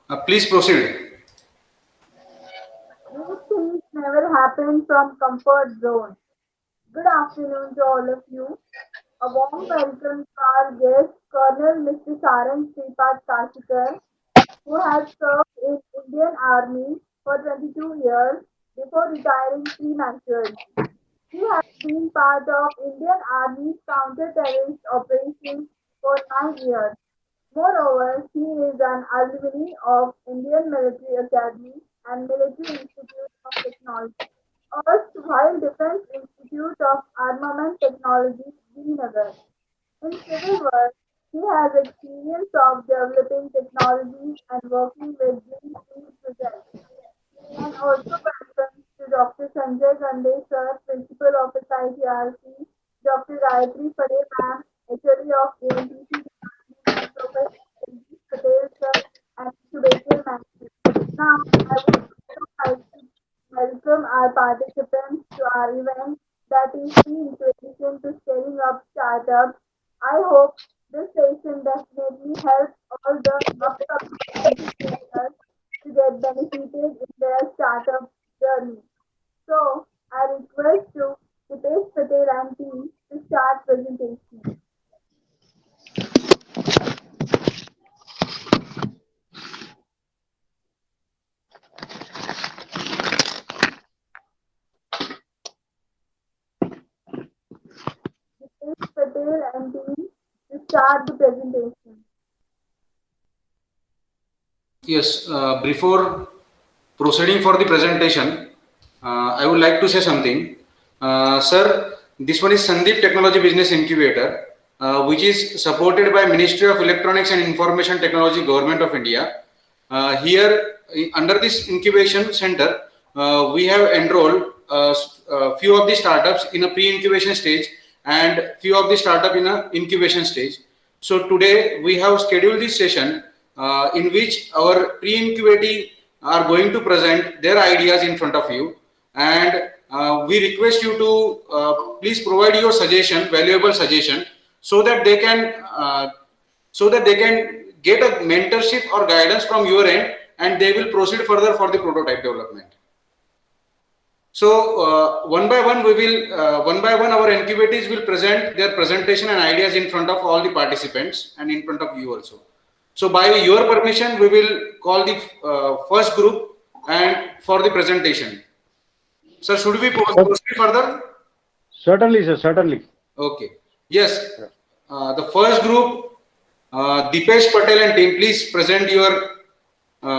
Please proceed. These things never happen from comfort zone. Good afternoon to all of you. A warm welcome to our guest, Colonel Mr. Sarang Sripat Kashikar, who has served in Indian Army for 22 years before retiring prematurely. He has been part of Indian Army's counter-terrorist operations for 9 years. Moreover, he is an alumni of Indian Military Academy and Military Institute of Technology, erstwhile Defence Institute of Armament Technology, Srinagar. In civil work, he has experience of developing technologies and working with greenfield projects, and also welcomes to Dr. Sanjay Gande sir, Principal of SITRC, Dr. Gayatri Pare ma'am, HOD of ANTC Department, and Professor Jagdish Patel sir, and Incubator Manager. Now, I would also like to welcome our participants to our event that is Free Introduction to Scaling Up Startups. I hope this session definitely helps all the upcoming entrepreneurs to get benefited in their startup journey. So, I request to Dipesh Patel and team to start presentation. Dipesh Patel and team to start the presentation. Yes, before proceeding for the presentation, I would like to say something. Sir, this one is Sandeep Technology Business Incubator, which is supported by Ministry of Electronics and Information Technology, Government of India. Here, under this incubation center, we have enrolled few of the startups in a pre-incubation stage and few of the startup in a incubation stage. So today we have scheduled this session in which our pre-incubatee are going to present their ideas in front of you, and we request you to please provide your suggestion, valuable suggestion, so that they can get a mentorship or guidance from your end, and they will proceed further for the prototype development. So one by one our incubatees will present their presentation and ideas in front of all the participants and in front of you also. So by your permission, we will call the first group and for the presentation. Sir, should we Okay. proceed further? Certainly, sir. Certainly. Okay. Yes. The first group, Dipesh Patel and team, please present your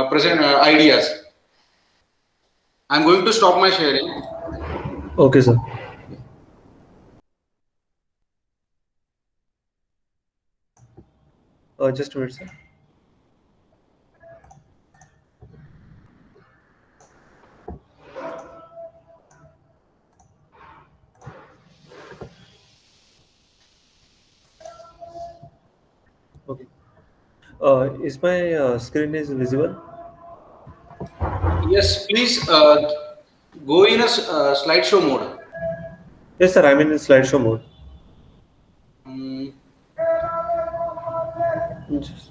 present ideas. I'm going to stop my sharing. Okay, sir. Just a minute, sir. Okay. Is my screen is visible? Yes, please go in a slideshow mode. Yes, sir. I'm in the slideshow mode. Mm, Just-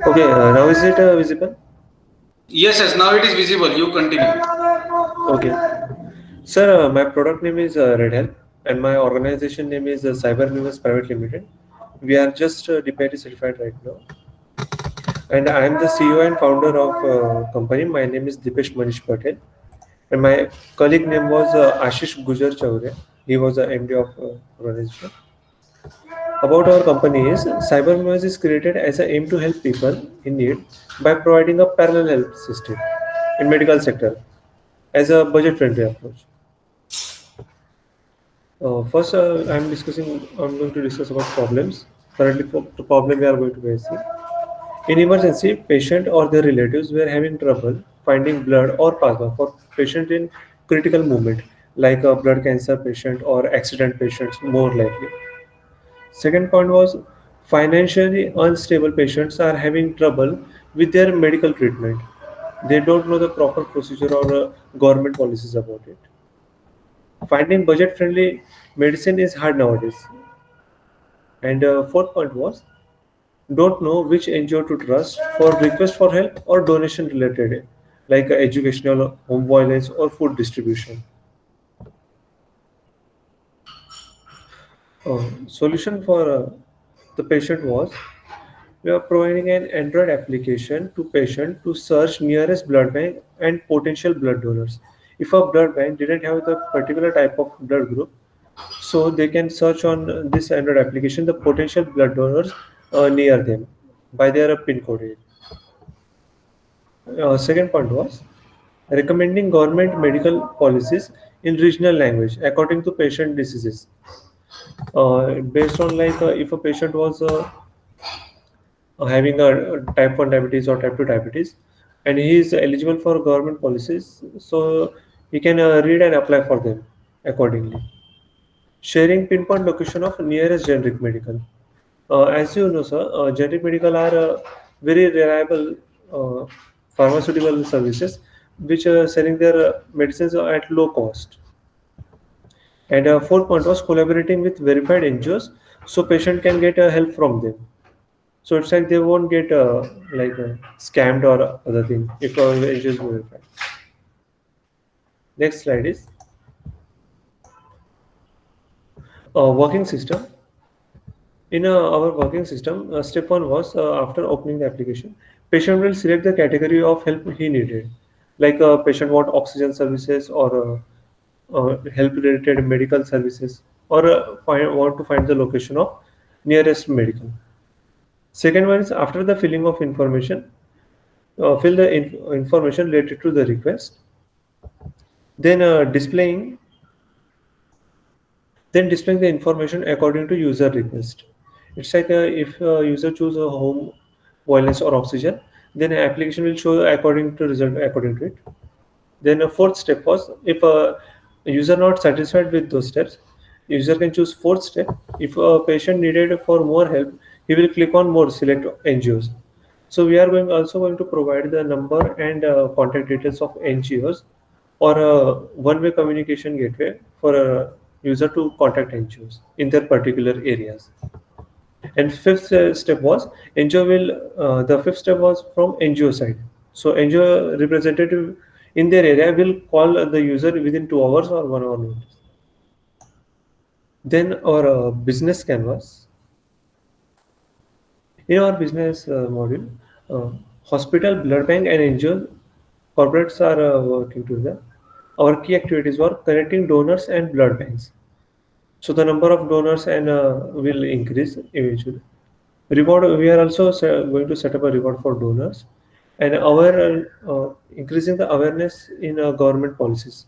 Okay. Now is it visible? yes, yes, now it is visible. You continue. Okay. Sir, my product name is Red Help, and my organization name is Cyber News Private Limited. We are just DPIT certified right now, and I am the CEO and founder of company. My name is Dipesh Manish Patel, and my colleague name was Ashish Gujar Chaure. He was the MD of organization. About our company is CyberMoise is created as a aim to help people in need by providing a parallel health system in medical sector as a budget friendly approach. First, I'm going to discuss about problems. Currently, the problem we are going to face. In emergency, patient or their relatives were having trouble finding blood or plasma for patient in critical movement, like a blood cancer patient or accident patients, more likely. Second point was financially unstable patients are having trouble with their medical treatment. They don't know the proper procedure or government policies about it. Finding budget-friendly medicine is hard nowadays. And fourth point was don't know which NGO to trust for request for help or donation related, like educational, home violence, or food distribution. Solution for the patient was we are providing an Android application to patient to search nearest blood bank and potential blood donors. If a blood bank didn't have the particular type of blood group, so they can search on this Android application the potential blood donors near them by their pin code. Second point was recommending government medical policies in regional language according to patient diseases. Based on like if a patient was having a type 1 diabetes or type 2 diabetes and he is eligible for government policies, so he can read and apply for them accordingly. Sharing pinpoint location of nearest generic medical. As you know, sir, generic medical are very reliable uh, pharmaceutical services which are selling their medicines at low cost. And fourth point was collaborating with verified NGOs so patient can get help from them. So it's like they won't get scammed or other thing if NGOs is verified. Next slide is working system. In our working system, step one was after opening the application, patient will select the category of help he needed. Like a patient want oxygen services or help related medical services or want to find the location of nearest medical. Second one is after the filling of information, fill the information related to the request. Then displaying the information according to user request. It's like if a user choose a home violence or oxygen, then an application will show according to result according to it. Then a fourth step was if a user not satisfied with those steps, user can choose fourth step. If a patient needed for more help, he will click on more, select NGOs. So we are going to provide the number and contact details of NGOs or a one-way communication gateway for a user to contact NGOs in their particular areas. And fifth step was NGO will the fifth step was from NGO side. So NGO representative in their area will call the user within 2 hours or 1 hour notice. Then our business canvas. In our business module, hospital, blood bank, and NGO corporates are working together. Our key activities were connecting donors and blood banks. So the number of donors and will increase eventually. Reward, we are also going to set up a reward for donors and our increasing the awareness in government policies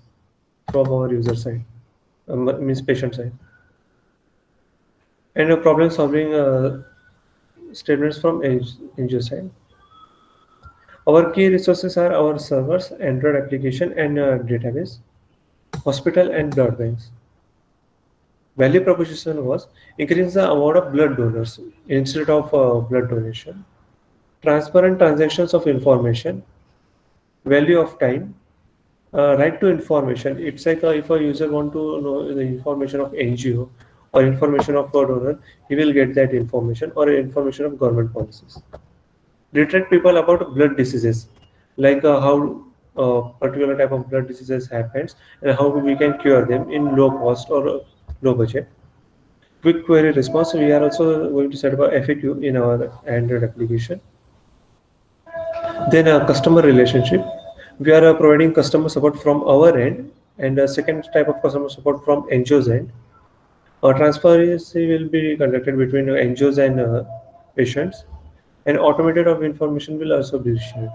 from our user side, means patient side, and problem solving statements from NGO side. Our key resources are our servers, Android application, and database, hospital, and blood banks. Value proposition was increase the amount of blood donors instead of blood donation, transparent transactions of information, value of time, right to information. It's like if a user want to know the information of NGO or information of a donor, he will get that information or information of government policies. Literate people about blood diseases, like how particular type of blood diseases happens and how we can cure them in low cost or low budget. Quick query response. We are also going to set up a FAQ in our Android application. Then a customer relationship. We are providing customer support from our end, and a second type of customer support from NGO's end. Transparency will be conducted between NGOs and patients, and automated of information will also be shared.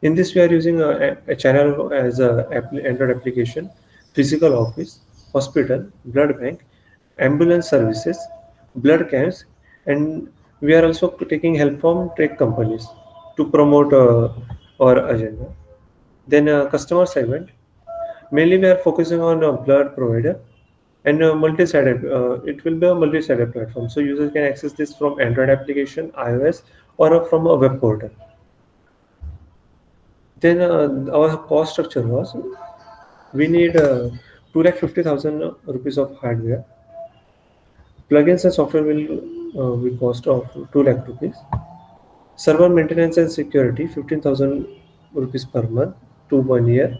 In this, we are using a channel as a Android application, physical office, hospital, blood bank, ambulance services, blood camps, and we are also taking help from tech companies to promote our agenda. Then customer segment, mainly we are focusing on a blood provider and multi-sided. It will be a multi-sided platform, so users can access this from Android application, iOS, or from a web portal. Then our cost structure was we need 2,50,000 rupees of hardware. Plugins and software will cost of 2 lakh rupees. Server maintenance and security 15,000 rupees per month to 1 year.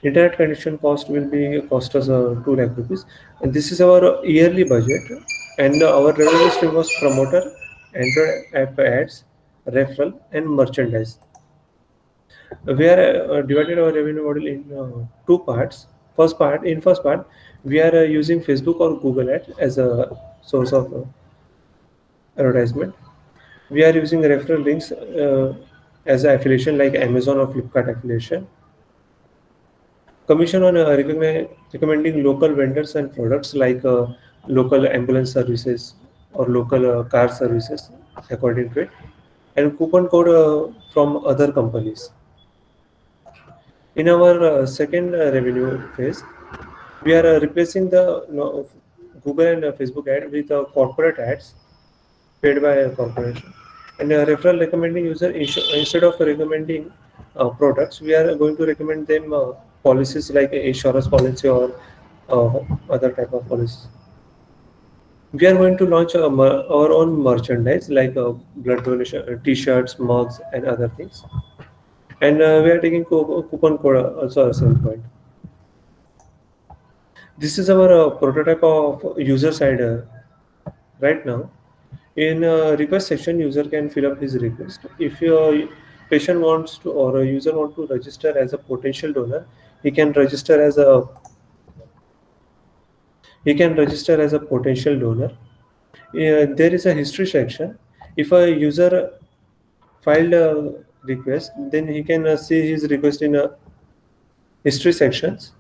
Internet connection cost will be cost us 2 lakh rupees. And this is our yearly budget. And our revenue stream was promoter, Android app ads, referral, and merchandise. We are divided our revenue model in two parts. First part, we are using Facebook or Google Ads as a source of advertisement. We are using referral links as an affiliation like Amazon or Flipkart affiliation. Commission on recommending local vendors and products like local ambulance services or local car services according to it, and coupon code from other companies. In our second revenue phase, we are replacing the Google and Facebook ad with corporate ads paid by a corporation, and referral recommending user instead of recommending products, we are going to recommend them policies like insurance policy or other type of policies. We are going to launch our own merchandise like blood donation, T-shirts, mugs, and other things. And we are taking coupon code also as some point. This is our prototype of user side right now. In request section, user can fill up his request. If your patient wants to or a user want to register as a potential donor, he can register as a potential donor. There is a history section. If a user filed a request, then he can see his request in a history sections.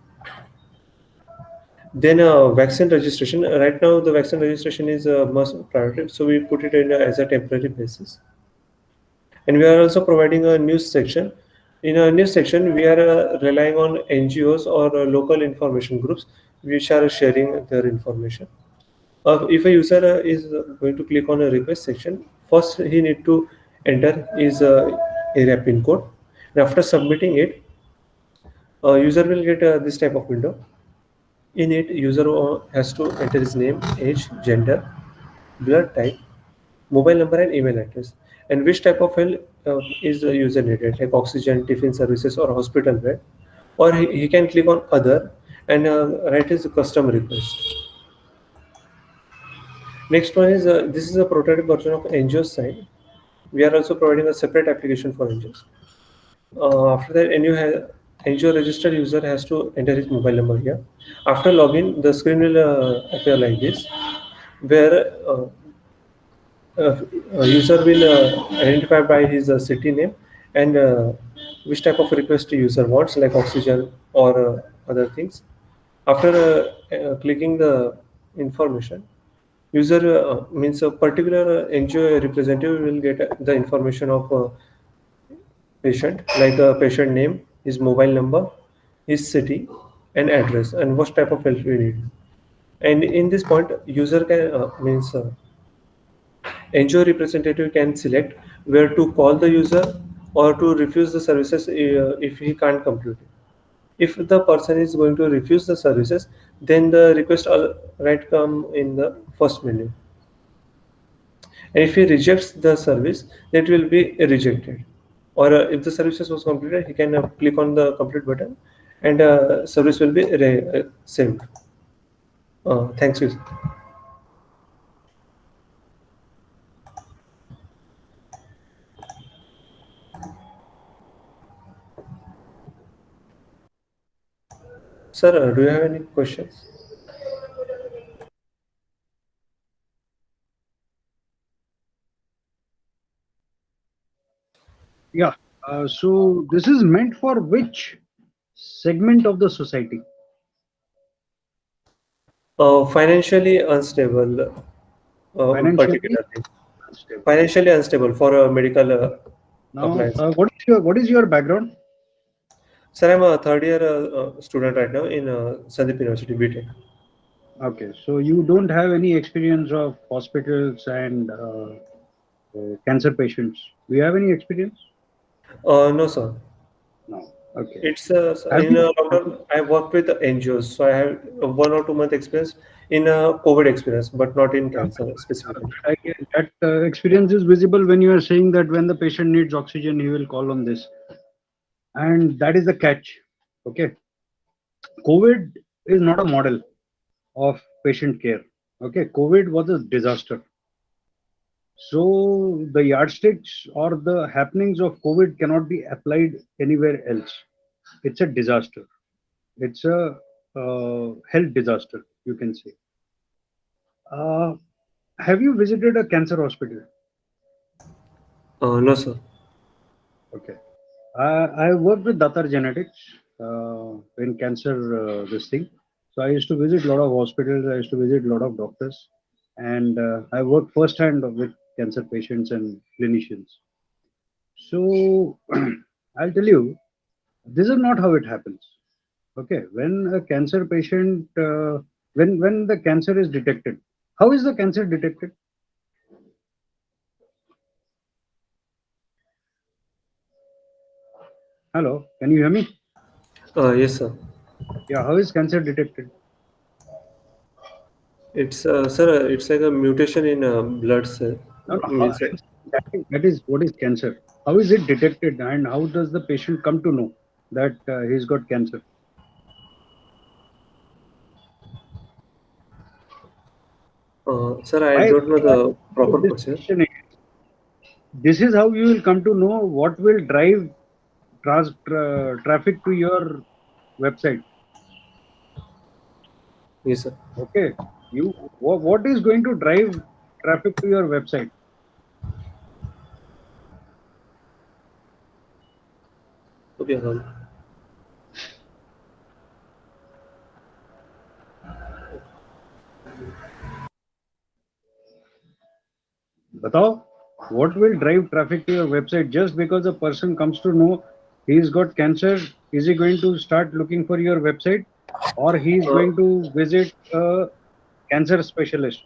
Then vaccine registration. Right now, the vaccine registration is must priority, so we put it in as a temporary basis. And we are also providing a news section. In a news section, we are relying on NGOs or local information groups which are sharing their information. If a user is going to click on a request section, first he need to enter his area pin code. And after submitting it, user will get this type of window. In it, user has to enter his name, age, gender, blood type, mobile number, and email address, and which type of help is the user needed, like oxygen, tiffin services, or hospital bed. Or he can click on other and write his custom request. Next one is this is a prototype version of NGO's side. We are also providing a separate application for NGOs. After that, NGO registered user has to enter his mobile number here. After login, the screen will appear like this, where user will identify by his city name and which type of request user wants, like oxygen or other things. After clicking the information, user means a particular NGO representative will get the information of patient, like a patient name, his mobile number, his city, and address, and what type of help we need. And in this point, user can NGO representative can select where to call the user or to refuse the services if he can't complete it. If the person is going to refuse the services, then the request right come in the first menu. And if he rejects the service, that will be rejected. Or if the services was completed, he can click on the complete button and service will be saved. Thanks you. Sir, do you have any questions? Yeah. So this is meant for which segment of the society? Financially unstable. Financially Particularly. unstable. Financially unstable for a medical Now, appliance. what is your background? Sir, I'm a third year student right now in Sandeep University, BTech. Okay, so you don't have any experience of hospitals and cancer patients. Do you have any experience? No, sir. No. Okay. It's Have in you, lockdown. I worked with NGOs, so I have a 1 or 2 month experience in COVID experience, but not in cancer specifically. that experience is visible when you are saying that when the patient needs oxygen, he will call on this. And that is the catch. Okay. COVID is not a model of patient care. Okay. COVID was a disaster. So the yardsticks or the happenings of COVID cannot be applied anywhere else. It's a disaster. It's a health disaster, you can say. Uh, have you visited a cancer hospital? No, sir. Okay. I worked with Datar Genetics in cancer, this thing. So I used to visit a lot of hospitals. I used to visit a lot of doctors, and I worked firsthand with cancer patients and clinicians. So I'll tell you, this is not how it happens. Okay, when a cancer patient, when the cancer is detected, how is the cancer detected? Hello, can you hear me? Yes, sir. Yeah, how is cancer detected? It's sir. It's like a mutation in blood cell. No, no, Means that is what is cancer. How is it detected, and how does the patient come to know that he's got cancer? sir, I Why don't know the proper this procedure. question is, this is how you will come to know what will drive traffic to your website. Yes, sir. Okay, what is going to drive traffic to your website? Okay. Batao, what will drive traffic to your website? Just because a person comes to know he's got cancer, is he going to start looking for your website, or he is Uh, going to visit a cancer specialist,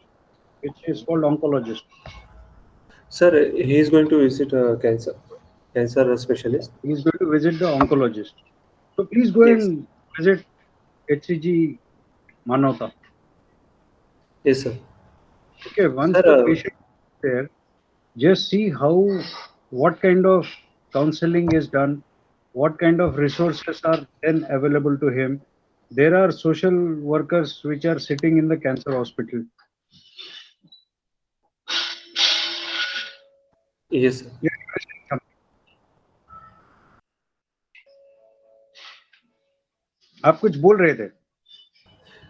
which is called oncologist? sir, he is going to visit a cancer specialist. He's going to visit the oncologist. So please go Yes. and visit HCG Manavta. Yes, sir. Okay, once Sir, the patient is there, just see how, what kind of counseling is done, what kind of resources are then available to him. There are social workers which are sitting in the cancer hospital. yes, sir. Yeah, आप कुछ बोल रहे थे?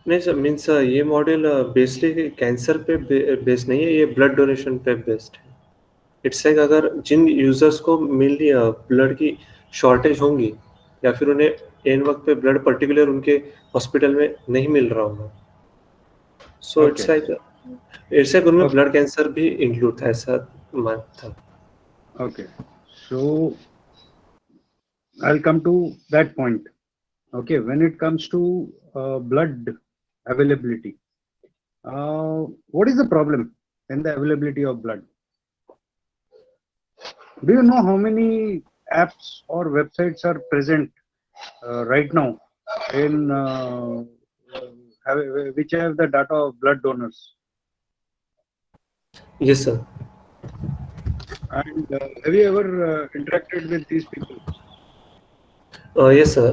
नहीं sir, means ये model basically cancer पे based नहीं है, ये ब्लड डोनेशन पे बेस्ड है. इट्स लाइक अगर जिन यूजर्स को मेनली ब्लड की शॉर्टेज होंगी या फिर उन्हें एन वक्त पे ब्लड पर्टिकुलर उनके हॉस्पिटल में नहीं मिल रहा होगा, सो Okay, इट्स लाइक उनमें okay, ब्लड कैंसर भी इंक्लूड था, ऐसा मान था. okay. So I'll come to that point. Okay, when it comes to blood availability, what is the problem in the availability of blood? Do you know how many apps or websites are present right now in which have the data of blood donors? Yes sir. And have you ever interacted with these people? Yes sir.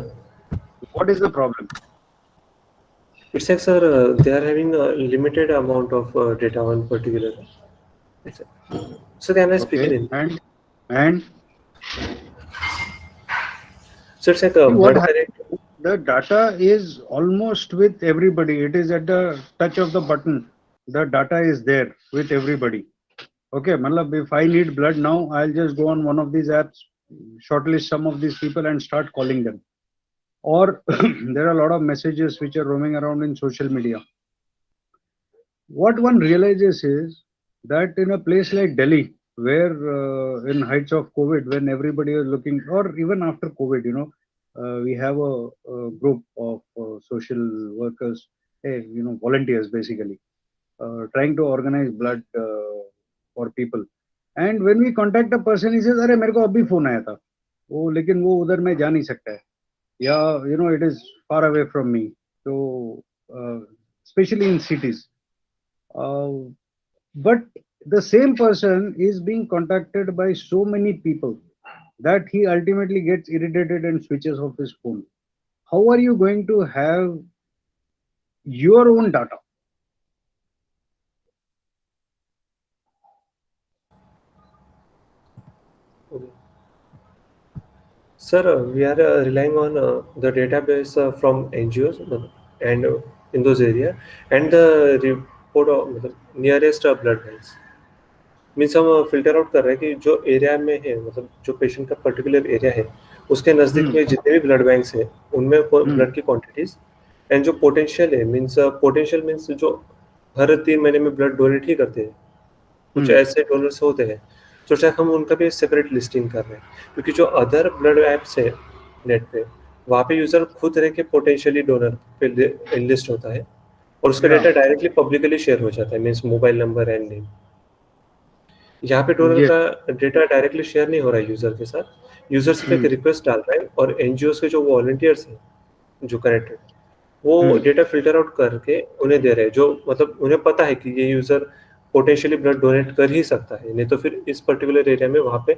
What is the problem? It's like sir, they are having a limited amount of data on particular. So can I speak Okay, in? and So it's like see a what blood happens. connect. The data is almost with everybody. It is at the touch of the button. The data is there with everybody. Okay, Malab, if I need blood now, I'll just go on one of these apps, shortlist some of these people and start calling them. Or there are a lot of messages which are roaming around in social media. What one realizes is that in a place like Delhi, where in heights of COVID, when everybody is looking, or even after COVID, we have a group of social workers, volunteers basically, trying to organize blood for people. And when we contact a person, he says, "अरे मेरे को अभी phone आया था." वो लेकिन वो उधर में जा नहीं सकता है, या you know it is far away from me. So especially in cities, uh, but the same person is being contacted by so many people that he ultimately gets irritated and switches off his phone. How are you going to have your own data? Okay. Sir, we are relying on the database from NGOs and in those areas and the report of nearest blood banks. Means हम filter out कर रहे हैं कि जो area में है, मतलब जो पेशेंट का पर्टिकुलर एरिया है, उसके नज़दीक में जितने भी ब्लड बैंक्स हैं उनमें ब्लड की क्वांटिटीज एंड जो पोटेंशियल है, पोटेंशियल मीन्स जो हर 3 महीने में ब्लड डोनेट ही करते हैं, कुछ ऐसे डोनर्स होते हैं, तो शायद हम उनका भी सेपरेट लिस्टिंग कर रहे हैं, क्योंकि जो अदर ब्लड ऐप्स है नेट पे, वहाँ पे यूजर खुद रह के पोटेंशियली डोनर पे लिस्ट होता है और उसका Yeah. Data directly publicly share हो जाता है, means mobile number and name. यहाँ पे डोनर Yes. का डेटा डायरेक्टली शेयर नहीं हो रहा है यूजर के साथ, यूजर सिर्फ एक रिक्वेस्ट डाल रहा है और एनजीओ के जो वॉलंटियर्स हैं जो कनेक्टेड, वो डेटा फिल्टर आउट करके उन्हें दे रहे हैं, जो मतलब उन्हें पता है कि ये यूजर पोटेंशियली ब्लड डोनेट कर ही सकता है, नहीं तो फिर इस पर्टिकुलर एरिया में वहाँ पे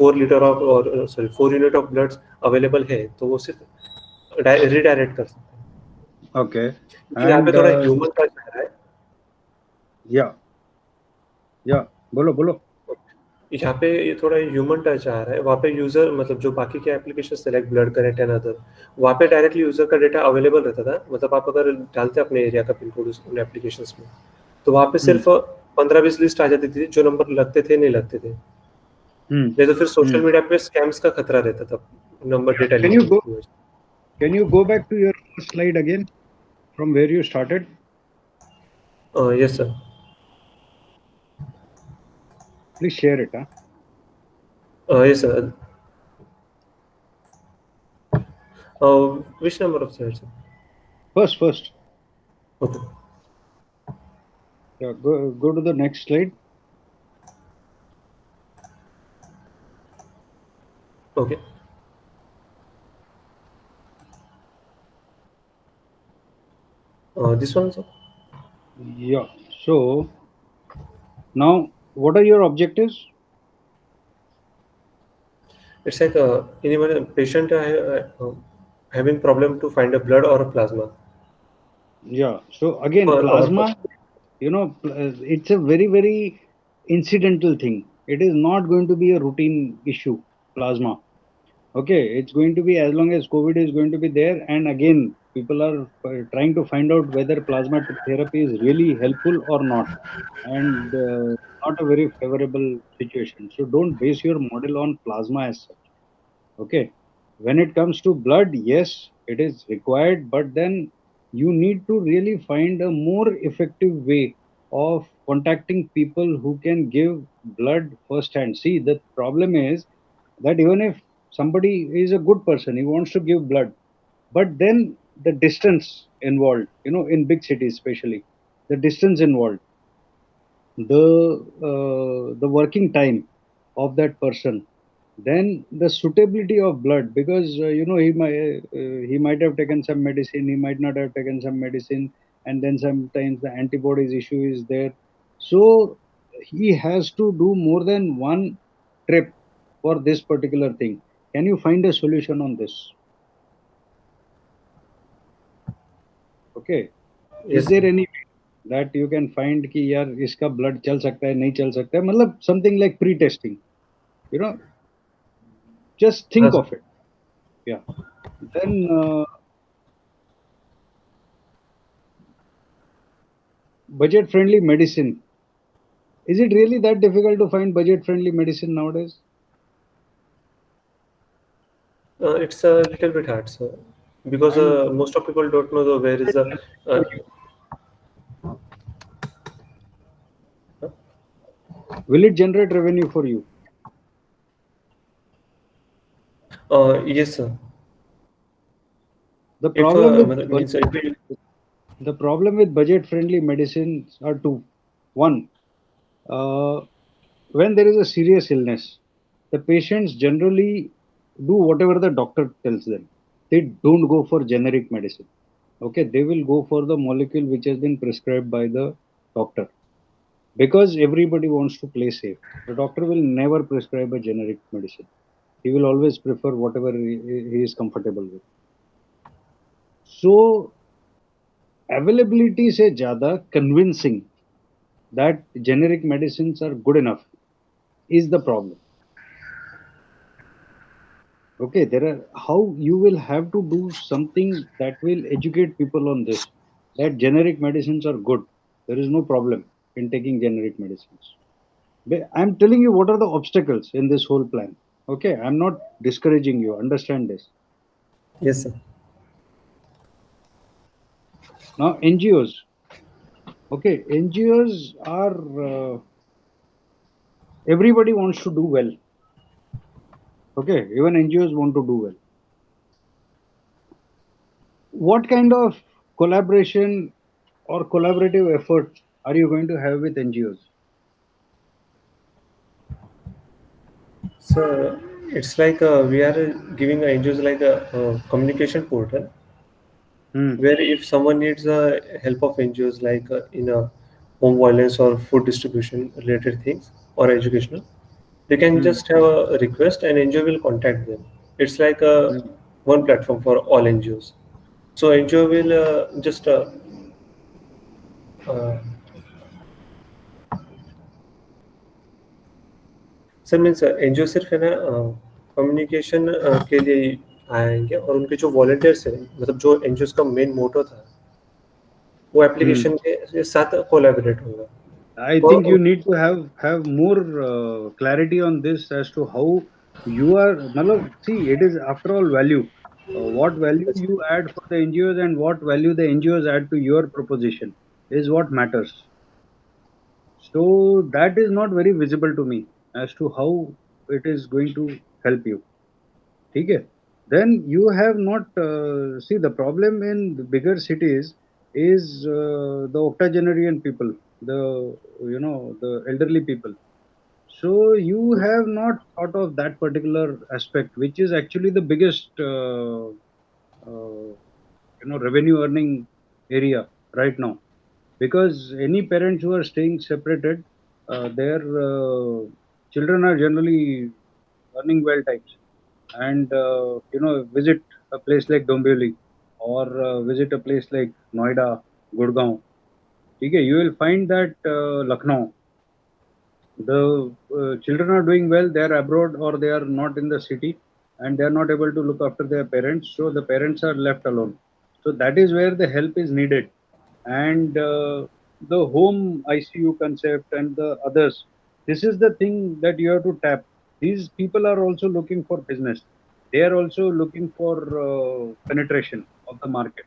4 यूनिट ऑफ ब्लड अवेलेबल है, तो वो सिर्फ रिडायरेक्ट कर सकते हैं। Okay. क्योंकि यहाँ पे And थोड़ा ह्यूमन टच आ रहा है। yeah, बोलो बोलो। यहाँ पे ये थोड़ा ह्यूमन टच आ रहा है, वहाँ पे यूजर मतलब जो बाकी के application select blood connect and other, वहाँ पे डायरेक्टली यूजर का डेटा अवेलेबल रहता था, मतलब आप अगर डालते अपने एरिया का पिन कोड उन एप्लीकेशंस में, तो वहाँ पे सिर्फ 15-20 लिस्ट आ जाती थी, जो नंबर लगते थे नहीं लगते थे, नहीं तो फिर सोशल मीडिया पे स्कैम्स का खतरा रहता था number data Can you leak go? की वजह Can you go back to your first slide again from where you started? से। Yes sir. Please share it. Yes sir. which number of slides, sir? First. Okay. Yeah, go to the next slide. Okay. This one, sir? Yeah. So now, what are your objectives? It's like anyone a patient having problem to find a blood or a plasma. Yeah. So again, Or plasma, it's a very, very incidental thing. It is not going to be a routine issue, plasma. Okay, it's going to be as long as COVID is going to be there. And again, people are trying to find out whether plasma therapy is really helpful or not. And not a very favorable situation. So don't base your model on plasma as such. Okay. When it comes to blood, yes, it is required, but then you need to really find a more effective way of contacting people who can give blood firsthand. See, the problem is that even if somebody is a good person, he wants to give blood, but then the distance involved, in big cities especially, the distance involved, the working time of that person, then the suitability of blood, because he might have taken some medicine, he might not have taken some medicine, and then sometimes the antibodies issue is there. So he has to do more than one trip for this particular thing. Can you find a solution on this? Okay. yes, Is there any way that you can find कि यार इसका blood चल सकता है नहीं चल सकता है, मतलब something like pre-testing, just think हाँ, of it. Yeah. Then budget friendly medicine. Is it really that difficult to find budget friendly medicine nowadays? it's a little bit hard, sir, because And most of people don't know where is the. will it generate revenue for you? Yes, sir. The If problem with budget friendly medicines are two. One, when there is a serious illness, the patients generally do whatever the doctor tells them. They don't go for generic medicine. Okay, they will go for the molecule which has been prescribed by the doctor, because everybody wants to play safe. The doctor will never prescribe a generic medicine. He will always prefer whatever he is comfortable with. So availability से ज़्यादा convincing that generic medicines are good enough is the problem. Okay, there are how you will have to do something that will educate people on this, that generic medicines are good. There is no problem in taking generic medicines. But I'm telling you what are the obstacles in this whole plan. Okay, I'm not discouraging you. Understand this. Yes, sir. Now NGOs. Okay, NGOs are everybody wants to do well. Okay, even NGOs want to do well. What kind of collaboration or collaborative effort are you going to have with NGOs? So it's like we are giving NGOs like a communication portal where if someone needs help of NGOs like in a home violence or food distribution related things or educational, they can just have a request and NGO will contact them. It's like a one platform for all NGOs. So NGO will just sir means NGO सिर्फ है ना communication के लिए ही आएंगे और उनके जो volunteers हैं मतलब जो एनजीओ का मेन मोटो था वो एप्लीकेशन के साथ कोलैबोरेट होगा. I think you need to have more clarity on this as to how you are. Matlab, see, it is after all value. What value you add for the NGOs and what value the NGOs add to your proposition is what matters. So that is not very visible to me as to how it is going to help you. Okay? Then you have not see the problem in the bigger cities is the octogenarian people, the the elderly people. So you have not thought of that particular aspect, which is actually the biggest revenue earning area right now, because any parents who are staying separated, their children are generally earning well types, and visit a place like Dombivli or visit a place like Noida, Gurgaon. Okay, you will find that Lucknow, the children are doing well. They are abroad or they are not in the city, and they are not able to look after their parents. So the parents are left alone. So that is where the help is needed, and the home ICU concept and the others. This is the thing that you have to tap. These people are also looking for business. They are also looking for penetration of the market.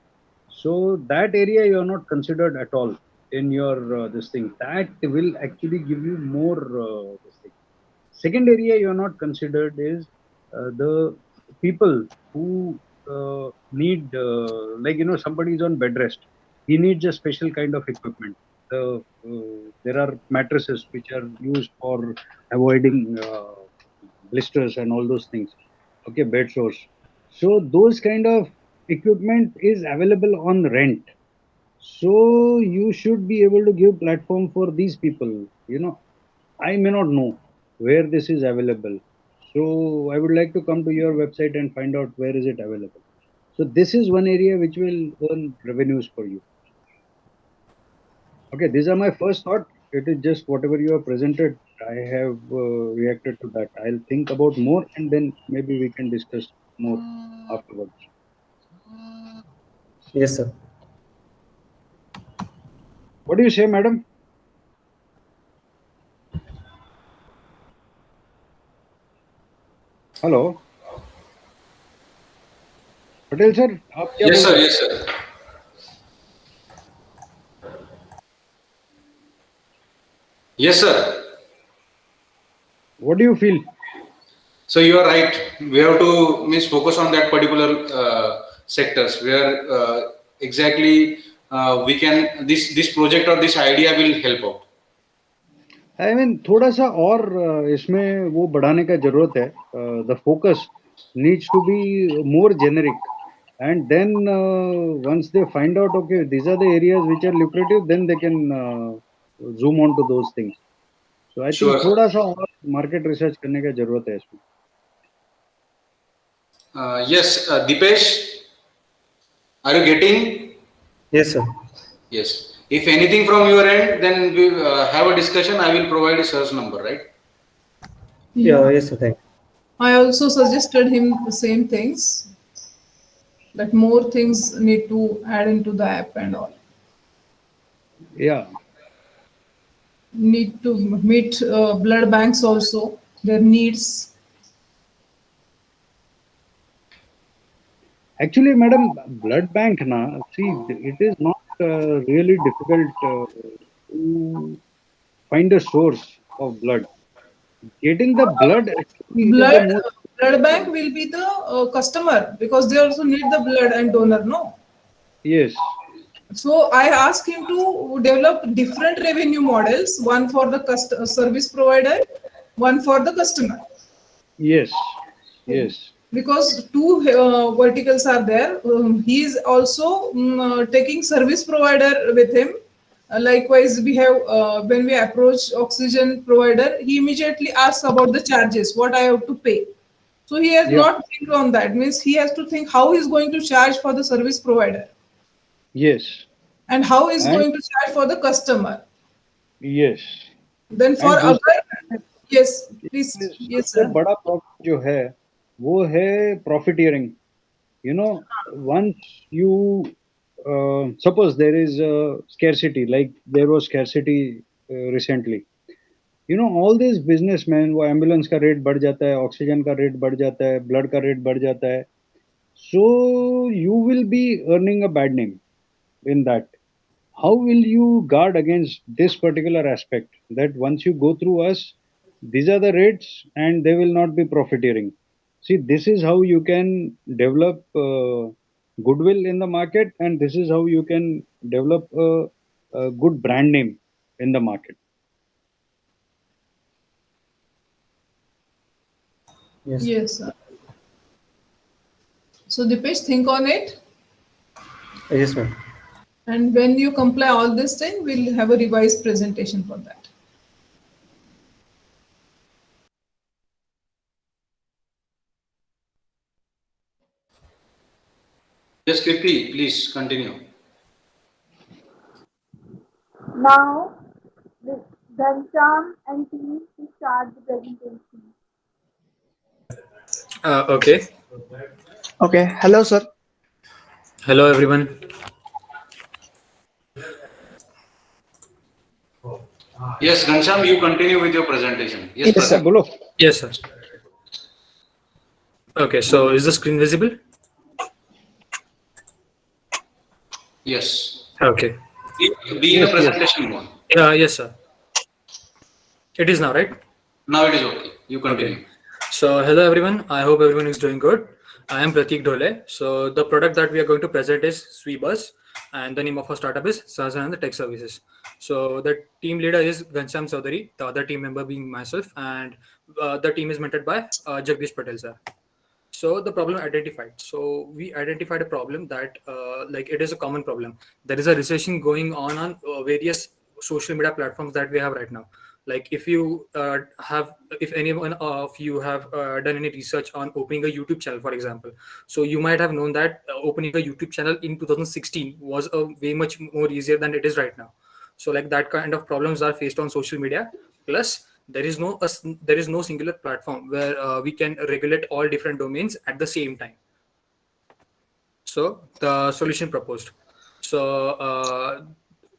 So that area you are not considered at all in your this thing. That will actually give you more this thing. Second area you are not considered is the people who need like somebody is on bed rest. He needs a special kind of equipment. There are mattresses which are used for avoiding blisters and all those things. Okay, bed sores. So those kind of equipment is available on rent. So you should be able to give platform for these people. I may not know where this is available. So I would like to come to your website and find out where is it available. So this is one area which will earn revenues for you. Okay, these are my first thought. It is just whatever you have presented. I have reacted to that. I'll think about more and then maybe we can discuss more afterwards. Yes, sir. What do you say, madam? Hello. Patel sir, आप क्या Yes, बोल sir. रहे हैं? Yes, sir. Yes, sir. What do you feel? So you are right. We have to focus on that particular sectors where exactly we can this project or this idea will help out. I mean, थोड़ा सा और इसमें वो बढ़ाने का जरूरत है. The focus needs to be more generic. And then once they find out, okay, these are the areas which are lucrative, then they can zoom on to those things. So I think Sure, sir. थोड़ा सा और market research करने का जरूरत है इसमें. Yes, Dipesh, are you getting? Yes, sir. Yes. If anything from your end, then we have a discussion. I will provide a search number, right? Yeah, yes, sir. Thank you. I also suggested him the same things, that more things need to add into the app and all. Yeah. Need to meet blood banks also, their needs. Actually, madam, blood bank na, see, it is not really difficult to find a source of blood. Getting the blood actually is the Blood, most. blood bank will be the customer because they also need the blood and donor, no? Yes. So I asked him to develop different revenue models, one for the service provider, one for the customer. Yes. Yes. Because two verticals are there. He is also taking service provider with him. Likewise, we have when we approach oxygen provider, he immediately asks about the charges, what I have to pay. So he has Yeah. not think on that. Means he has to think how he is going to charge for the service provider Yes. and how he is And going to charge for the customer. yes. Then for And other, दूसरा yes, please, yes, सबसे sir. बड़ा problem जो है वो है profiteering. You know, once you suppose there is a scarcity, like there was scarcity recently. You know, all these businessmen, वो ambulance का rate बढ़ जाता है, ऑक्सीजन का रेट बढ़ जाता है, ब्लड का रेट बढ़ जाता है. So you will be earning a bad name in that. How will you guard against this particular aspect, that once you go through us, these are the rates and they will not be profiteering? See, this is how you can develop goodwill in the market, and this is how you can develop a good brand name in the market. Yes. Yes, sir. So Dipesh, think on it. Yes, ma'am. And when you comply all this thing, we'll have a revised presentation for that. Yes, Kirti, please continue. Now, with Ghanshyam and team to start the presentation. Okay. Okay, hello sir. Hello, everyone. Yes, Ghanshyam, you continue with your presentation. Yes, Yes, sir. Pradeep. Bolo. Yes, sir. Okay, so is the screen visible? Yes. Okay. Be in Yes, the presentation mode. Yes, sir. It is now, right? Now it is okay. You continue. So, hello, everyone. I hope everyone is doing good. I am Pratik Dhole. So, the product that we are going to present is Sweebus, and the name of our startup is Sahajananda Tech Services. So, the team leader is Ghanshyam Chaudhary, the other team member being myself, and the team is mentored by Jagdish Patel, sir. So the problem identified. So we identified a problem that like it is a common problem. There is a recession going on various social media platforms that we have right now. Like if you if anyone of you have done any research on opening a YouTube channel, for example, so you might have known that opening a YouTube channel in 2016 was a way much more easier than it is right now. So like that kind of problems are faced on social media. Plus there is no singular platform where we can regulate all different domains at the same time. So the solution proposed. So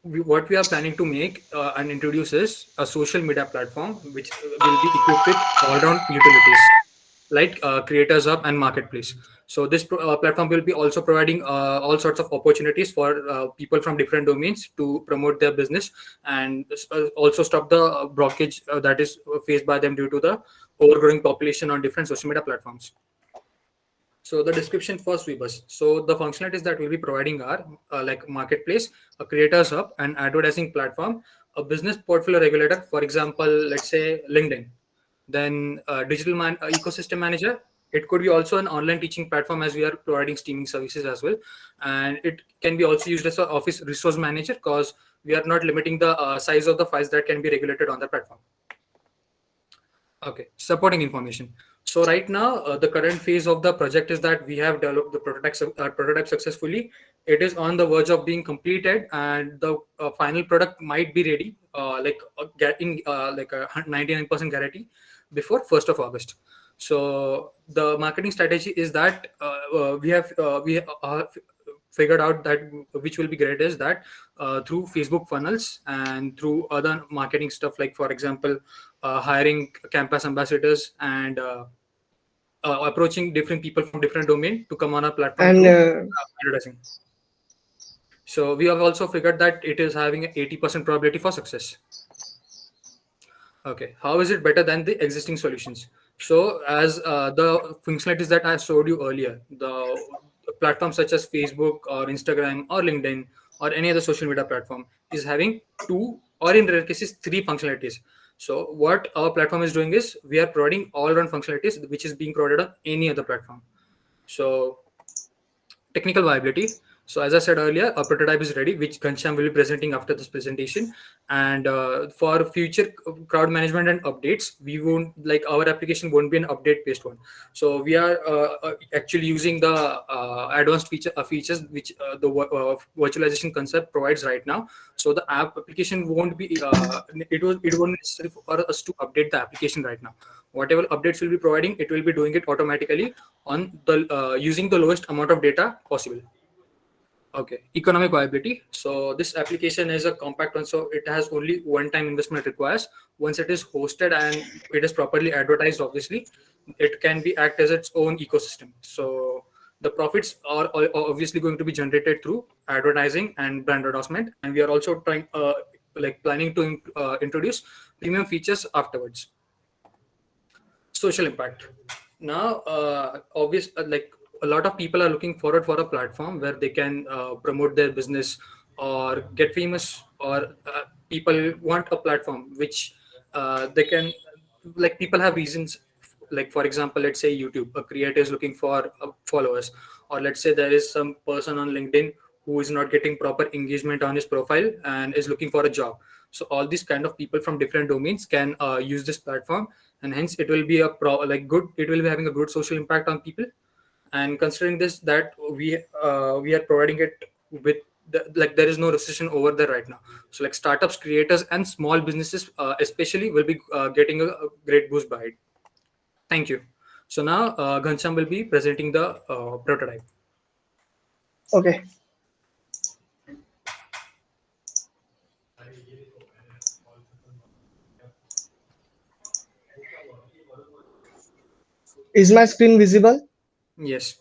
what we are planning to make and introduce is a social media platform which will be equipped with all-round utilities like Creators Hub and Marketplace. So this platform will be also providing all sorts of opportunities for people from different domains to promote their business and also stop the blockage that is faced by them due to the overgrowing population on different social media platforms. So the description for Sweebus. So the functionalities that we'll be providing are like Marketplace, a Creators Hub, an advertising platform, a business portfolio regulator, for example, let's say LinkedIn, then digital ecosystem manager, It could be also an online teaching platform, as we are providing streaming services as well. And it can be also used as an office resource manager, because we are not limiting the size of the files that can be regulated on the platform. Okay, supporting information. So right now, the current phase of the project is that we have developed the prototype successfully. It is on the verge of being completed, and the final product might be ready, getting like a 99% guarantee before 1st of August. So the marketing strategy is that we have figured out that which will be great is that through Facebook funnels and through other marketing stuff, like for example, hiring campus ambassadors and approaching different people from different domain to come on our platform And through advertising. So we have also figured that it is having an 80% probability for success. Okay, how is it better than the existing solutions? So as the functionalities that I showed you earlier, the platforms such as Facebook or Instagram or LinkedIn or any other social media platform is having two, or in rare cases, three functionalities. So what our platform is doing is we are providing all-around functionalities which is being provided on any other platform. So technical viability. So as I said earlier, our prototype is ready, which Ghanshyam will be presenting after this presentation. And for future crowd management and updates, we won't, like, our application won't be an update-based one. So we are actually using the advanced features which virtualization concept provides right now. So the application won't be it won't necessary for us to update the application right now. Whatever updates we'll be providing, it will be doing it automatically on the using the lowest amount of data possible. Okay, economic viability. So this application is a compact one, so it has only one-time investment requires. Once it is hosted and it is properly advertised, obviously, it can be act as its own ecosystem. So the profits are obviously going to be generated through advertising and brand endorsement, and we are also planning to introduce premium features afterwards. Social impact. Now, like a lot of people are looking forward for a platform where they can promote their business or get famous, or people want a platform which they can, like, people have reasons. Like for example, let's say YouTube, a creator is looking for followers, or let's say there is some person on LinkedIn who is not getting proper engagement on his profile and is looking for a job. So all these kind of people from different domains can use this platform, and hence it will be good, it will be having a good social impact on people. And considering this, that we are providing it with like there is no recession over there right now. So like startups, creators, and small businesses especially will be getting a great boost by it. Thank you. So now Ghanshyam will be presenting the prototype. okay. Is my screen visible? Yes.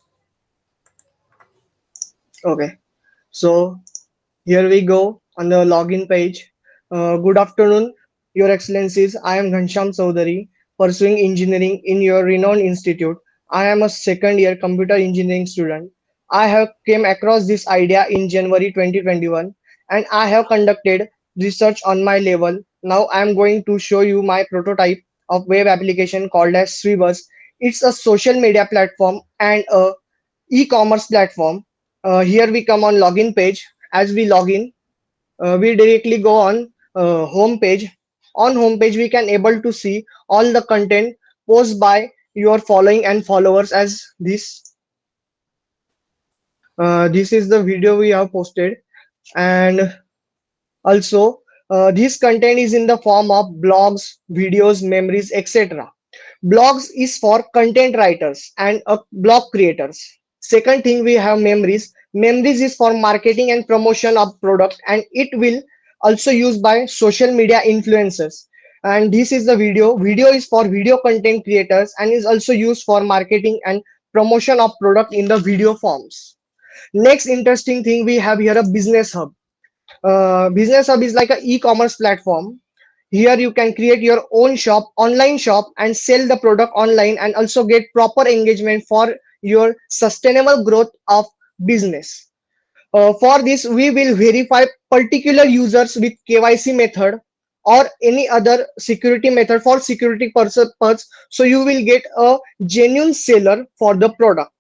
Okay. So here we go on the login page. Good afternoon, Your Excellencies. I am Ghanshyam Chaudhary, pursuing engineering in your renowned institute. I am a second-year computer engineering student. I have came across this idea in January 2021, and I have conducted research on my level. Now I am going to show you my prototype of web application called as Swebus. It's a social media platform and a e-commerce platform. Here we come on login page. As we log in, we directly go on home page. On home page, we can able to see all the content posted by your following and followers as this. This is the video we have posted, and also this content is in the form of blogs, videos, memories, etc. Blogs is for content writers and blog creators. Second thing, we have memories. Memories is for marketing and promotion of product, and it will also used by social media influencers. And this is the video. Video is for video content creators and is also used for marketing and promotion of product in the video forms. Next interesting thing, we have here a business hub. Business hub is like an e-commerce platform. Here you can create your own shop, online shop, and sell the product online, and also get proper engagement for your sustainable growth of business. For this, we will verify particular users with KYC method or any other security method for security purpose, so you will get a genuine seller for the product.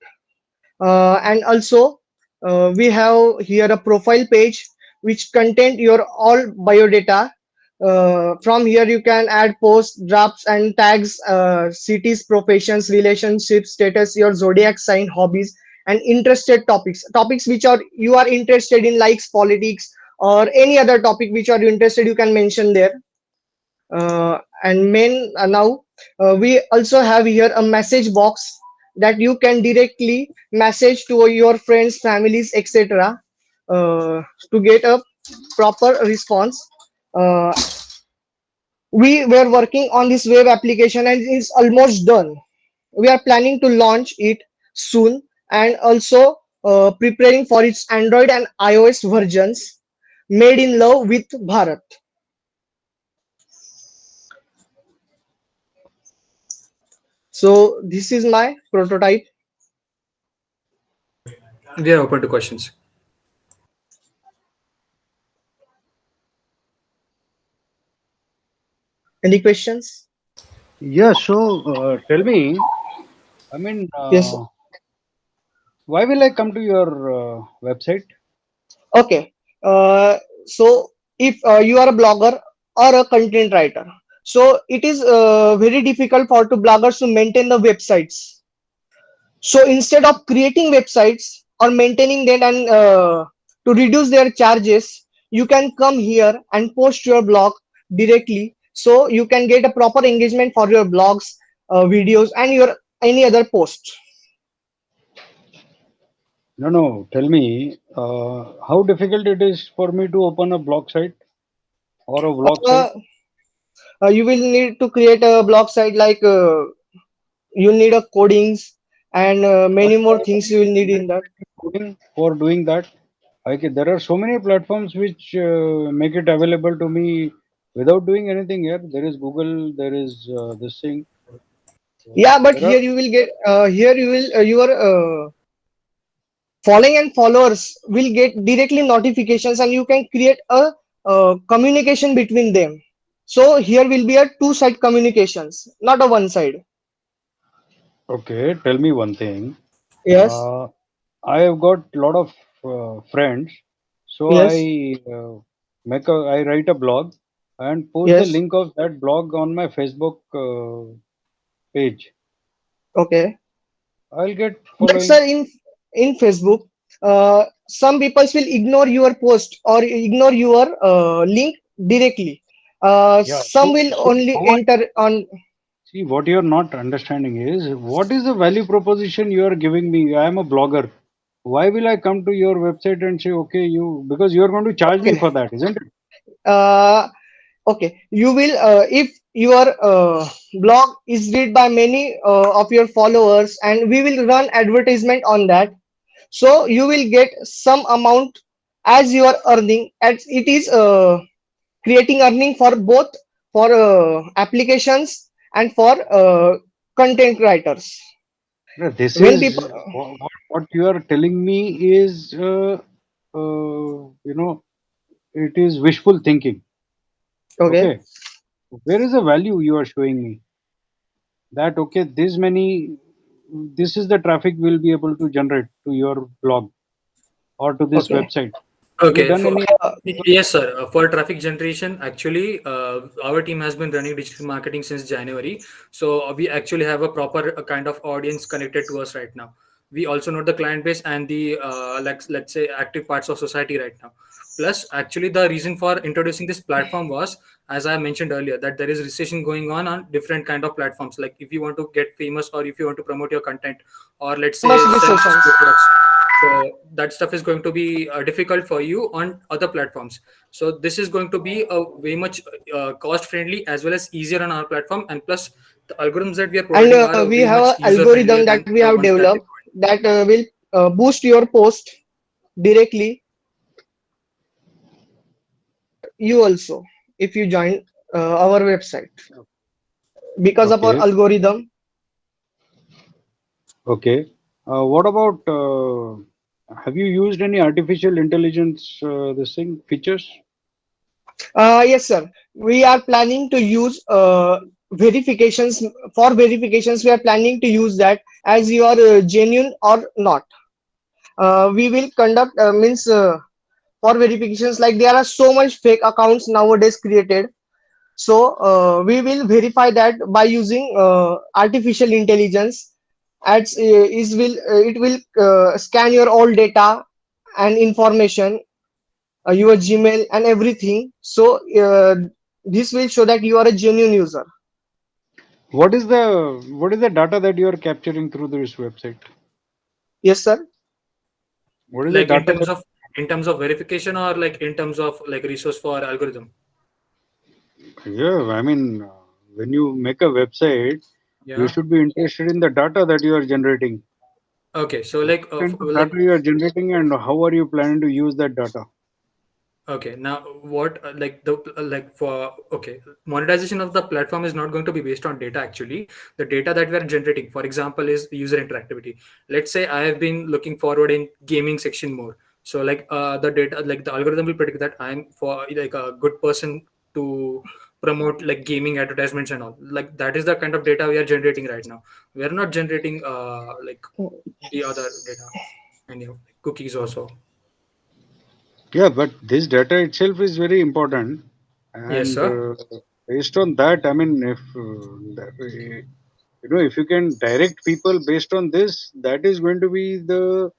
And also we have here a profile page which contain your all biodata. From here you can add posts, drafts and tags, cities, professions, relationships, status, your zodiac sign, hobbies and interested topics which are you are interested in, likes, politics or any other topic which are you interested, you can mention there. And main now we also have here a message box that you can directly message to your friends, families, etc., to get a proper response. uh, we were working on this web application and it's almost done. We are planning to launch it soon, and also preparing for its Android and iOS versions. Made in love with Bharat. So this is my prototype. We are open to questions. Any questions? Yeah, so tell me, I mean, Yes. why will I come to your website? Okay. So if you are a blogger or a content writer, so it is very difficult for to bloggers to maintain the websites. So instead of creating websites or maintaining them, and to reduce their charges, you can come here and post your blog directly. So you can get a proper engagement for your blogs, videos, and your any other post. No, no, tell me, how difficult it is for me to open a blog site or a vlog Uh, site? you will need to create a blog site like you'll need a codings and Why many do more I things you will need in that. need coding for doing that? Okay, there are so many platforms which make it available to me without doing anything here. There is Google, there is this thing. Yeah, but There are here you will get here you will your following and followers will get directly notifications, and you can create a communication between them. So here will be a two-side communications, not a one side. okay. Tell me one thing. Yes, Uh, I have got a lot of friends, so yes, I write a blog and post the yes. link of that blog on my Facebook page. Okay. I'll get But sir, following. in Facebook, some people will ignore your post or ignore your link directly. Yeah. Some will So only how I enter on. see what you're not understanding is what is the value proposition you are giving me? I am a blogger. Why will I come to your website and say, okay, you because you are going to charge me Okay. for that, isn't it? Uh, okay. You will if your blog is read by many of your followers, and we will run advertisement on that. So you will get some amount as you are earning. As it is creating earning for both, for applications and for content writers. No, this When is people, what you are telling me is, it is wishful thinking. okay, Okay, where is the value you are showing me? That okay, this is the traffic we'll be able to generate to your blog or to this okay, website. Have you Okay, done for any? yes, sir. For traffic generation, actually, our team has been running digital marketing since January. So we actually have a proper kind of audience connected to us right now. We also know the client base and the let's say active parts of society right now. Plus, actually, the reason for introducing this platform was, as I mentioned earlier, that there is recession going on different kind of platforms. Like if you want to get famous or if you want to promote your content, or let's must say be sell sessions. your products, so that stuff is going to be difficult for you on other platforms. So this is going to be a way much cost friendly as well as easier on our platform, and plus the algorithms that we are And providing are we way have much an user friendlier algorithm that than we the have ones that they developed provide. that will boost your post directly. You also, if you join our website, because of our Okay, algorithm. okay. What about? Have you used any artificial intelligence this thing features? Yes, sir. We are planning to use verifications. For verifications, we are planning to use that as you are genuine or not. We will conduct means for verifications, like there are so much fake accounts nowadays created. So we will verify that by using artificial intelligence. It will scan your all data and information, your Gmail and everything. So this will show that you are a genuine user. What is the data that you are capturing through this website? Yes, sir. What is the Like data that? in terms of verification, or like in terms of like resource for algorithm. Yeah, I mean, when you make a website, you Yeah. should be interested in the data that you are generating. Okay. So What like kind of like data you are generating, and how are you planning to use that data? okay, now what like the like for okay, monetization of the platform is not going to be based on data actually. The data that we are generating, for example, is user interactivity. Let's say I have been looking forward in gaming section more. So like the data, like the algorithm will predict that I'm for like a good person to promote like gaming advertisements and all. Like that is the kind of data we are generating right now. We are not generating like the other data, any of cookies also. Yeah, but this data itself is very important, Yes, and sir. based on that, I mean, if if you can direct people based on this, that is going to be the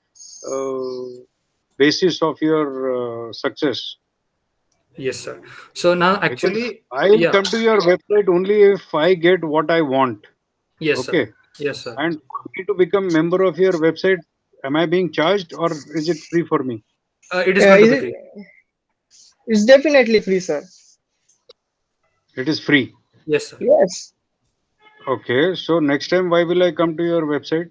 basis of your success. Yes, sir. So now Because actually, I will yeah, come to your website only if I get what I want. yes, sir. Okay, Yes, sir. and for me to become member of your website, am I being charged or is it free for me? It is going to Is be it? free. It's definitely free, sir. It is free. Yes, sir. Yes. Okay, so next time, why will I come to your website?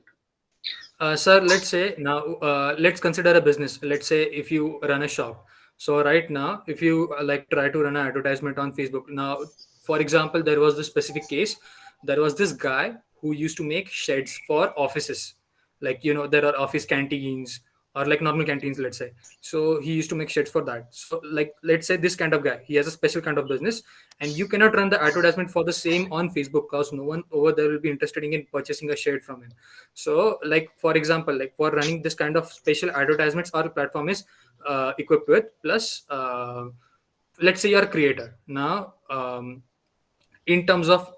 Sir, let's say now, let's consider a business. Let's say if you run a shop. So right now, if you like try to run an advertisement on Facebook. Now, for example, there was this specific case. There was this guy who used to make sheds for offices. Like, there are office canteens or like normal canteens, let's say. So he used to make sheds for that. So like, let's say this kind of guy, he has a special kind of business, and you cannot run the advertisement for the same on Facebook because no one over there will be interested in purchasing a shed from him. So like for example, like for running this kind of special advertisements, our platform is equipped with. Plus let's say you're a creator now. In terms of,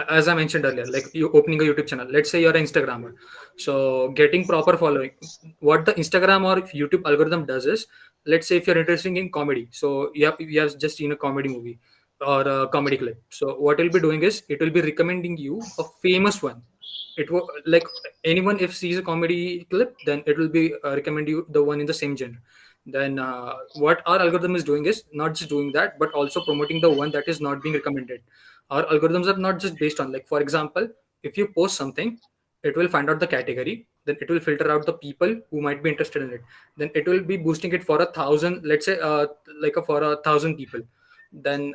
as I mentioned earlier, like you opening a YouTube channel, let's say you're an Instagrammer. So getting proper following, what the Instagram or YouTube algorithm does is, let's say if you're interested in comedy, so you have just seen a comedy movie or a comedy clip. So what it'll be doing is, it will be recommending you a famous one. It will, like, anyone if sees a comedy clip, then it will be recommend you the one in the same genre. Then what our algorithm is doing is not just doing that, but also promoting the one that is not being recommended. Our algorithms are not just based on, like, for example, if you post something, it will find out the category, then it will filter out the people who might be interested in it, then it will be boosting it for 1,000, let's say, for 1,000 people. Then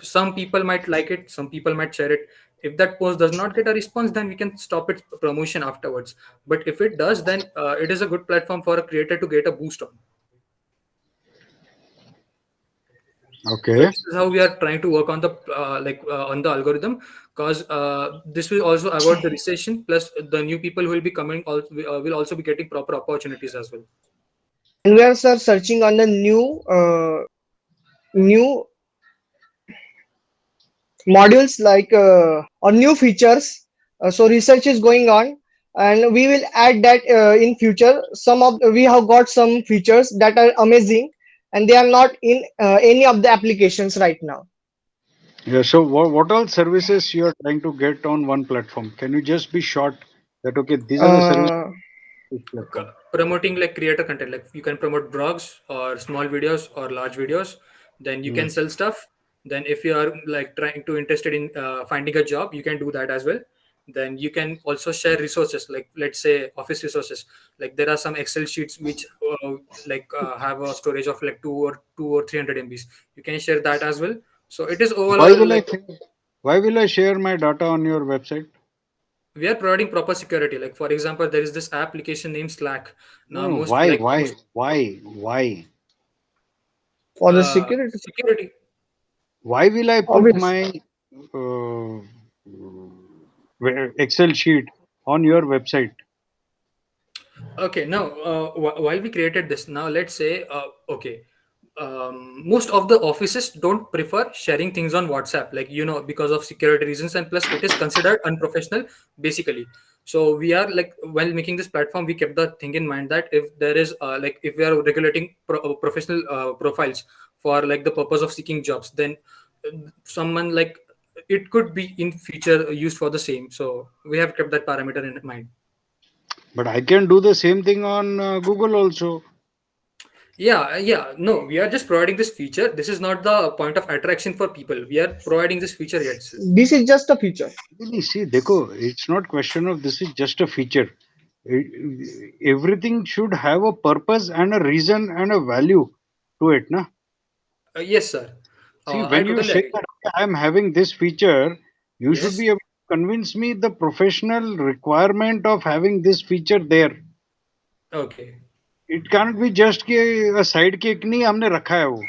some people might like it, some people might share it. If that post does not get a response, then we can stop its promotion afterwards. But if it does, then it is a good platform for a creator to get a boost on. So Okay. this is how we are trying to work on the on the algorithm, because this will also avoid the recession. Plus, the new people who will be coming will also be getting proper opportunities as well. And we are, sir, searching on the new modules, like or new features. So research is going on, and we will add that in future. Some of we have got some features that are amazing, and they are not in any of the applications right now. Yeah. So what all services you are trying to get on one platform? Can you just be short that okay, these are the services Uh, on this platform? Promoting like creator content, like you can promote blogs or small videos or large videos. Then you Hmm. can sell stuff. Then if you are like trying to interested in finding a job, you can do that as well. Then you can also share resources, like let's say office resources. Like there are some Excel sheets which have a storage of like 200 or 300 MBs. You can share that as well. So it is Why overall will I like, share, why will I share my data on your website? we are providing proper security. Like for example, there is this application named Slack. No, Now no. most Why? like Why? most Why? Why? for the security. Security. Why will I put Obvious. my uh, Excel sheet on your website? Okay, now while we created this, now let's say, okay, most of the offices don't prefer sharing things on WhatsApp, like because of security reasons, and plus it is considered unprofessional, basically. So we are like, while making this platform, we kept the thing in mind that if there is like if we are regulating professional profiles for like the purpose of seeking jobs, then someone like it could be in future used for the same. So we have kept that parameter in mind. But I can do the same thing on Google also. Yeah. No, we are just providing this feature. This is not the point of attraction for people. We are providing this feature itself. This is just a feature. Really, see, देखो, it's not question of this is just a feature. Everything should have a purpose and a reason and a value to it, na? Yes, sir. See, I when you totally say agree. that okay, I'm having this feature, you should be Yes. able to convince me the professional requirement of having this feature there. Okay. It can't be just कि a side cake नहीं हमने रखा है वो.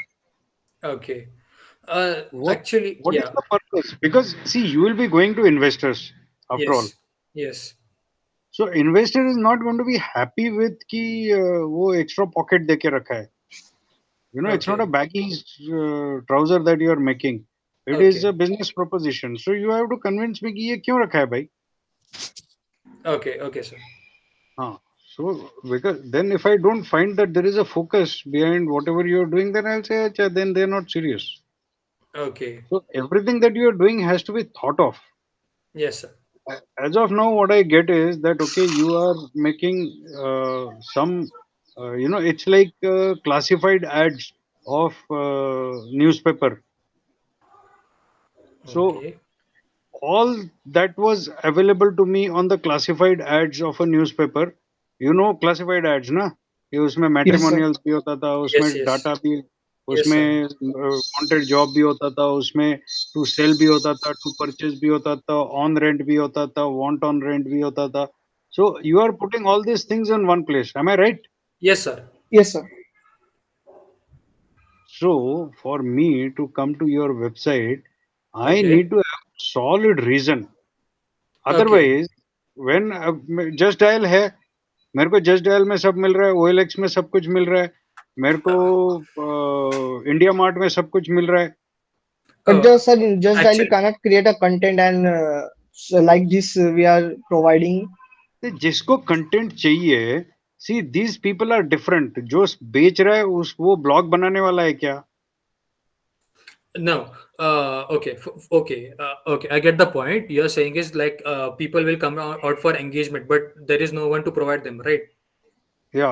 Okay. What Actually, what is yeah. the purpose? Because see, you will be going to investors after all. Yes. Yes. So investor is not going to be happy with कि वो extra pocket देके रखा है. You know, it's not a Okay. baggy trouser that you are making. It is a Okay. business proposition. So you have to convince me कि ये क्यों रखा है भाई? Okay. Okay, sir. हाँ. So because then if I don't find that there is a focus behind whatever you are doing, then I'll say, "Acha, then they're not serious." Okay. So everything that you are doing has to be thought of. Yes, sir. As of now, what I get is that okay, you are making some, it's like classified ads of newspaper. So Okay. all that was available to me on the classified ads of a newspaper. You know classified ads ना कि उसमें Yes, sir. matrimonials भी होता था उसमें Yes. Yes. Data भी Yes, sir. उसमें wanted job भी होता था उसमें टू सेल भी होता था टू परचेज भी होता था ऑन रेंट भी होता था वांट ऑन रेंट भी होता था so you are putting all these things in one place, am I right? Yes, sir. Yes, sir. So for me to come to your website I Okay. need to have solid reason. Okay. Otherwise, when just dial है मेरे को just dial में सब मिल रहा है OLX में सब कुछ मिल रहा है मेरे को इंडिया मार्ट में सब कुछ मिल रहा है But just sir, in just dial you Actually, cannot create a content and so like this we are providing. तो जिसको कंटेंट चाहिए see these people are different जो बेच रहा है उस वो ब्लॉग बनाने वाला है क्या no. Okay. Okay. I get the point. You're saying is like people will come out for engagement, but there is no one to provide them, right? या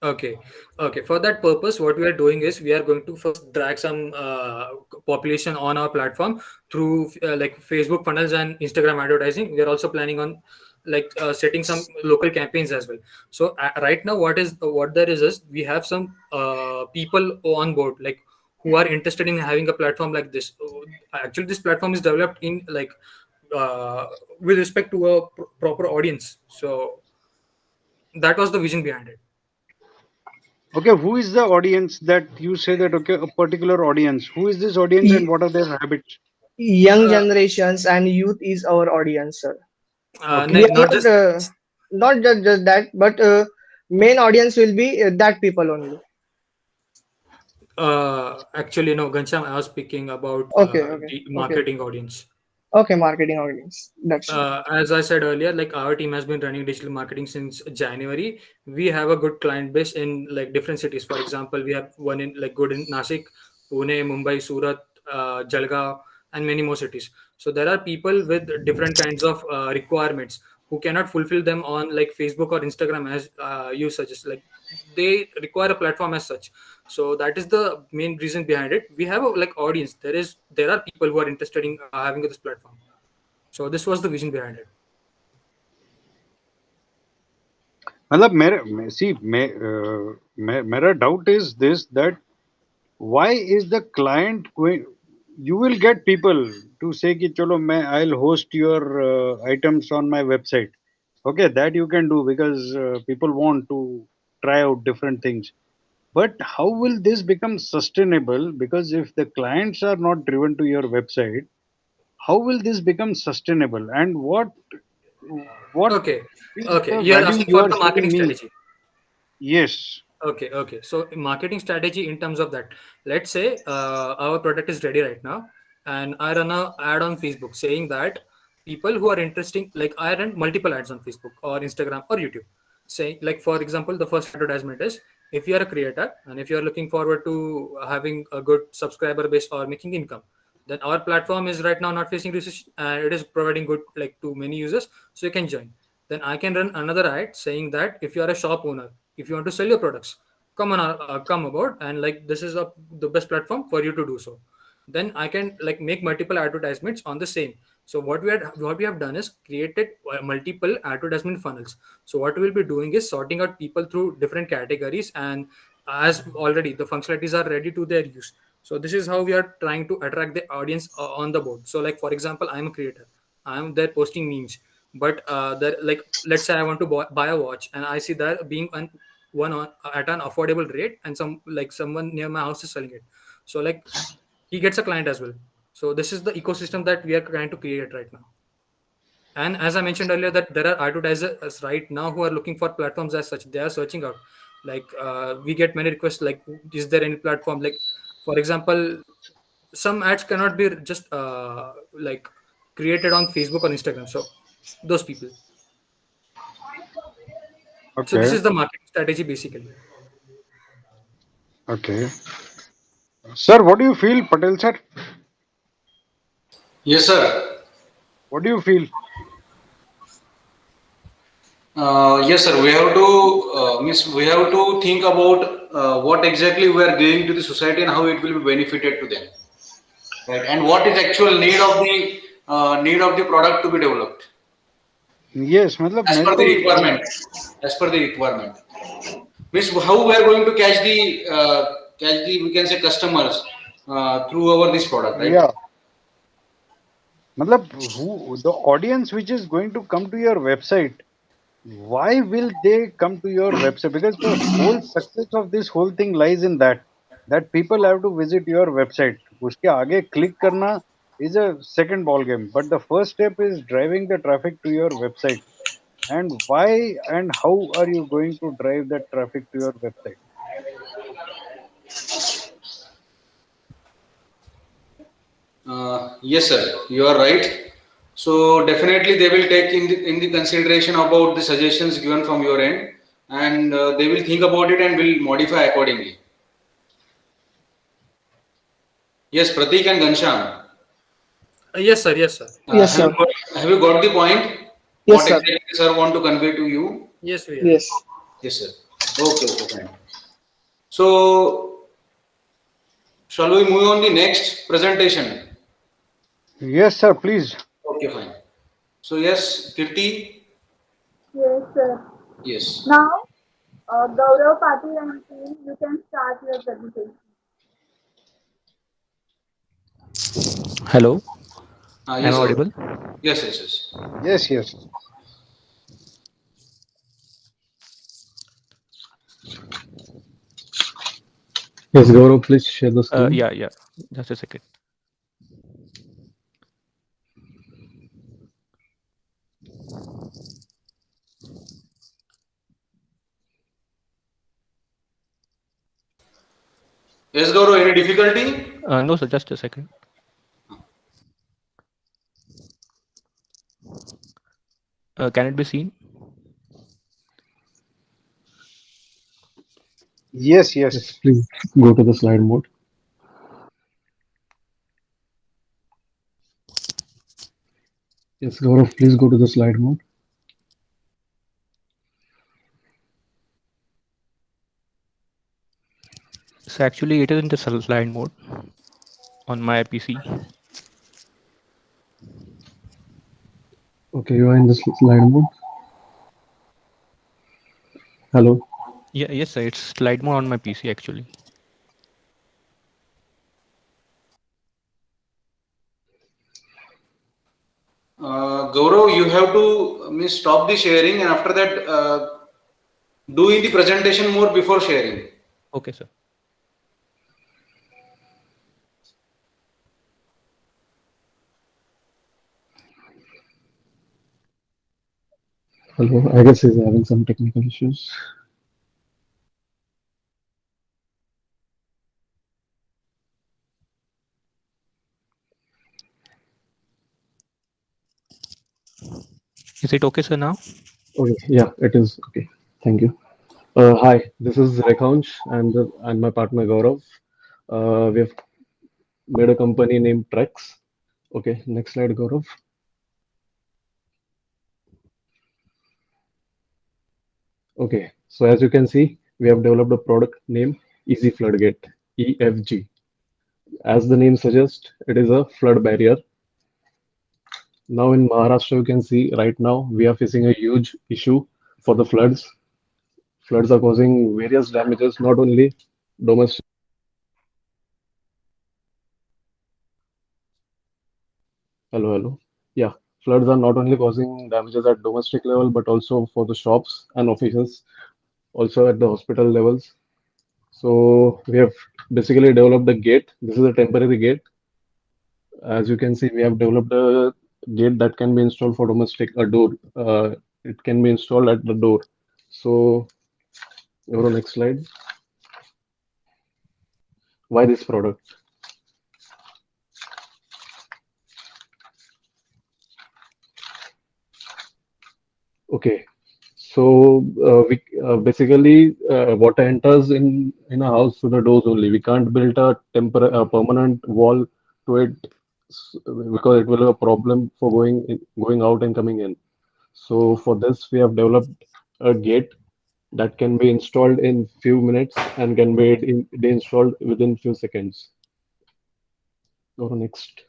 Okay. For that purpose, what we are doing is we are going to first drag some population on our platform through like Facebook funnels and Instagram advertising. We are also planning on like setting some local campaigns as well. So right now, what there is we have some people on board like who are interested in having a platform like this. Actually, this platform is developed in like uh, with respect to a proper audience. So that was the vision behind it. okay who is the audience that you say that okay a particular audience who is this audience and Y- what are their habits Young Uh, generations and youth is our audience, sir. okay We are Not not just not just that, but main audience will be that people only. actually no, Gansham, I was speaking about Okay, okay, the okay, marketing audience. okay. Marketing audience. That's it. As I said earlier, like our team has been running digital marketing since January. We have a good client base in like different cities. For example, we have one in like good in Nasik, Pune, Mumbai, Surat, Jalgaon, and many more cities. So there are people with different kinds of requirements who cannot fulfill them on like Facebook or Instagram as you suggest. Like they require a platform as such. So that is the main reason behind it. We have a like audience. There are people who are interested in having this platform. So this was the vision behind it. मतलब मेरा doubt is this that why is the client going you will get people to say कि चलो मैं I'll host your items on my website okay that you can do because people want to try out different things But how will this become sustainable? Because if the clients are not driven to your website, how will this become sustainable? And what Okay. is Okay. the You're value asking you for are the marketing selling me? strategy. Yes. Okay, okay. So marketing strategy in terms of that, let's say our product is ready right now, and I run a ad on Facebook saying that people who are interesting, like I run multiple ads on Facebook or Instagram or YouTube, saying like for example, the first advertisement is if you are a creator and if you are looking forward to having a good subscriber base or making income, then our platform is right now not facing recession and it is providing good like to many users, so you can join. Then I can run another ad saying that if you are a shop owner, if you want to sell your products, come aboard, and like this is the best platform for you to do so. Then I can like make multiple advertisements on the same. So what we have done is created multiple advertisement funnels. So what we'll be doing is sorting out people through different categories, and as already the functionalities are ready to their use, so this is how we are trying to attract the audience on the board. So like for example, I'm a creator, I'm there posting memes, but there like let's say I want to buy a watch, and I see that being one on at an affordable rate, and someone near my house is selling it, so like he gets a client as well. So this is the ecosystem that we are trying to create right now. And as I mentioned earlier, that there are advertisers right now who are looking for platforms as such. They are searching out. Like we get many requests. Like, is there any platform? Like, for example, some ads cannot be just like created on Facebook or Instagram. So those people. So this Okay. is the marketing strategy basically. Okay. Sir, what do you feel, Patel sir? Yes, sir. What do you feel? Yes, sir. We have to think about what exactly we are giving to the society and how it will be benefited to them, right? And what is actual need of the product to be developed Yes, मतलब as मैं per the तो requirement. As per the requirement, means how we are going to catch the we can say customers through our this product, right? yeah, मतलब who the audience which is going to come to your website, why will they come to your website? Because the whole success of this whole thing lies in that people have to visit your website. उसके आगे click करना is a second ball game, but the first step is driving the traffic to your website. And why and how are you going to drive that traffic to your website? Yes, sir, you are right. So definitely they will take in the consideration about the suggestions given from your end, and they will think about it and will modify accordingly. Yes, Pratik and Gansham, Yes, sir. Yes, sir. Yes, sir. have you got the point? Yes, What sir. exactly sir want to convey to you? Yes, we are. Yes. Yes, sir. Okay, okay, fine. So shall we move on the next presentation? Yes, sir, please. Okay, fine. So yes, Kirti, Yes, sir. yes. Now, Gaurav, Patil, and team, you can start your presentation. Hello, am I Yes, Gaurav. audible? Yes, yes, yes. Yes, yes. Yes, Gaurav, please share the screen. Yeah, just a second. Yes, Gaurav, any difficulty? No, sir, just a second. Can it be seen? Yes, Yes, yes. please go to the slide mode. Yes, Gaurav, please go to the slide mode. So actually, it is in the slide mode on my PC. Okay, you are in the slide mode. Hello. Yeah, yes, sir, it's slide mode on my PC actually. Gaurav, you have to stop the sharing and after that do in the presentation more before sharing. Okay, sir. Hello, I guess he's having some technical issues. Is it okay, sir, now? Okay, yeah, it is okay. Thank you. Hi, this is Rekhansh and my partner Gaurav. We have made a company named Trex. Okay, next slide, Gaurav. Okay, so as you can see, we have developed a product named Easy Floodgate, EFG. As the name suggests, it is a flood barrier. Now in Maharashtra, you can see right now we are facing a huge issue for the floods. Floods are causing various damages, not only domestic. Hello, hello. Yeah, floods are not only causing damages at domestic level, but also for the shops and offices, also at the hospital levels. So we have basically developed a gate. This is a temporary gate. As you can see, we have developed a gate that can be installed for domestic, a door. It can be installed at the door. So, go to next slide. Why this product? Okay, so we basically water enters in a house through the doors only. We can't build a permanent wall to it because it will have a problem for going out and coming in. So for this, we have developed a gate that can be installed in few minutes and can be installed within few seconds. Go to next.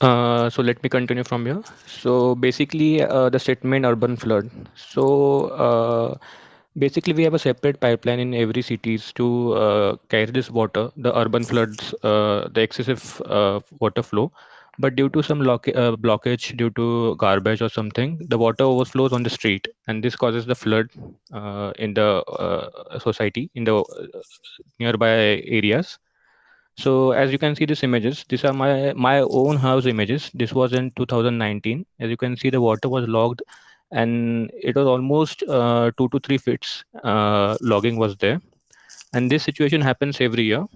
So let me continue from here. So basically, the statement urban flood. So basically, we have a separate pipeline in every cities to carry this water, the urban floods, the excessive water flow. But due to some blockage, due to garbage or something, the water overflows on the street, and this causes the flood in the society, in the nearby areas. So as you can see these images, these are my own house images. This was in 2019. As you can see, the water was logged, and it was almost 2 to 3 feet. Logging was there, and this situation happens every year.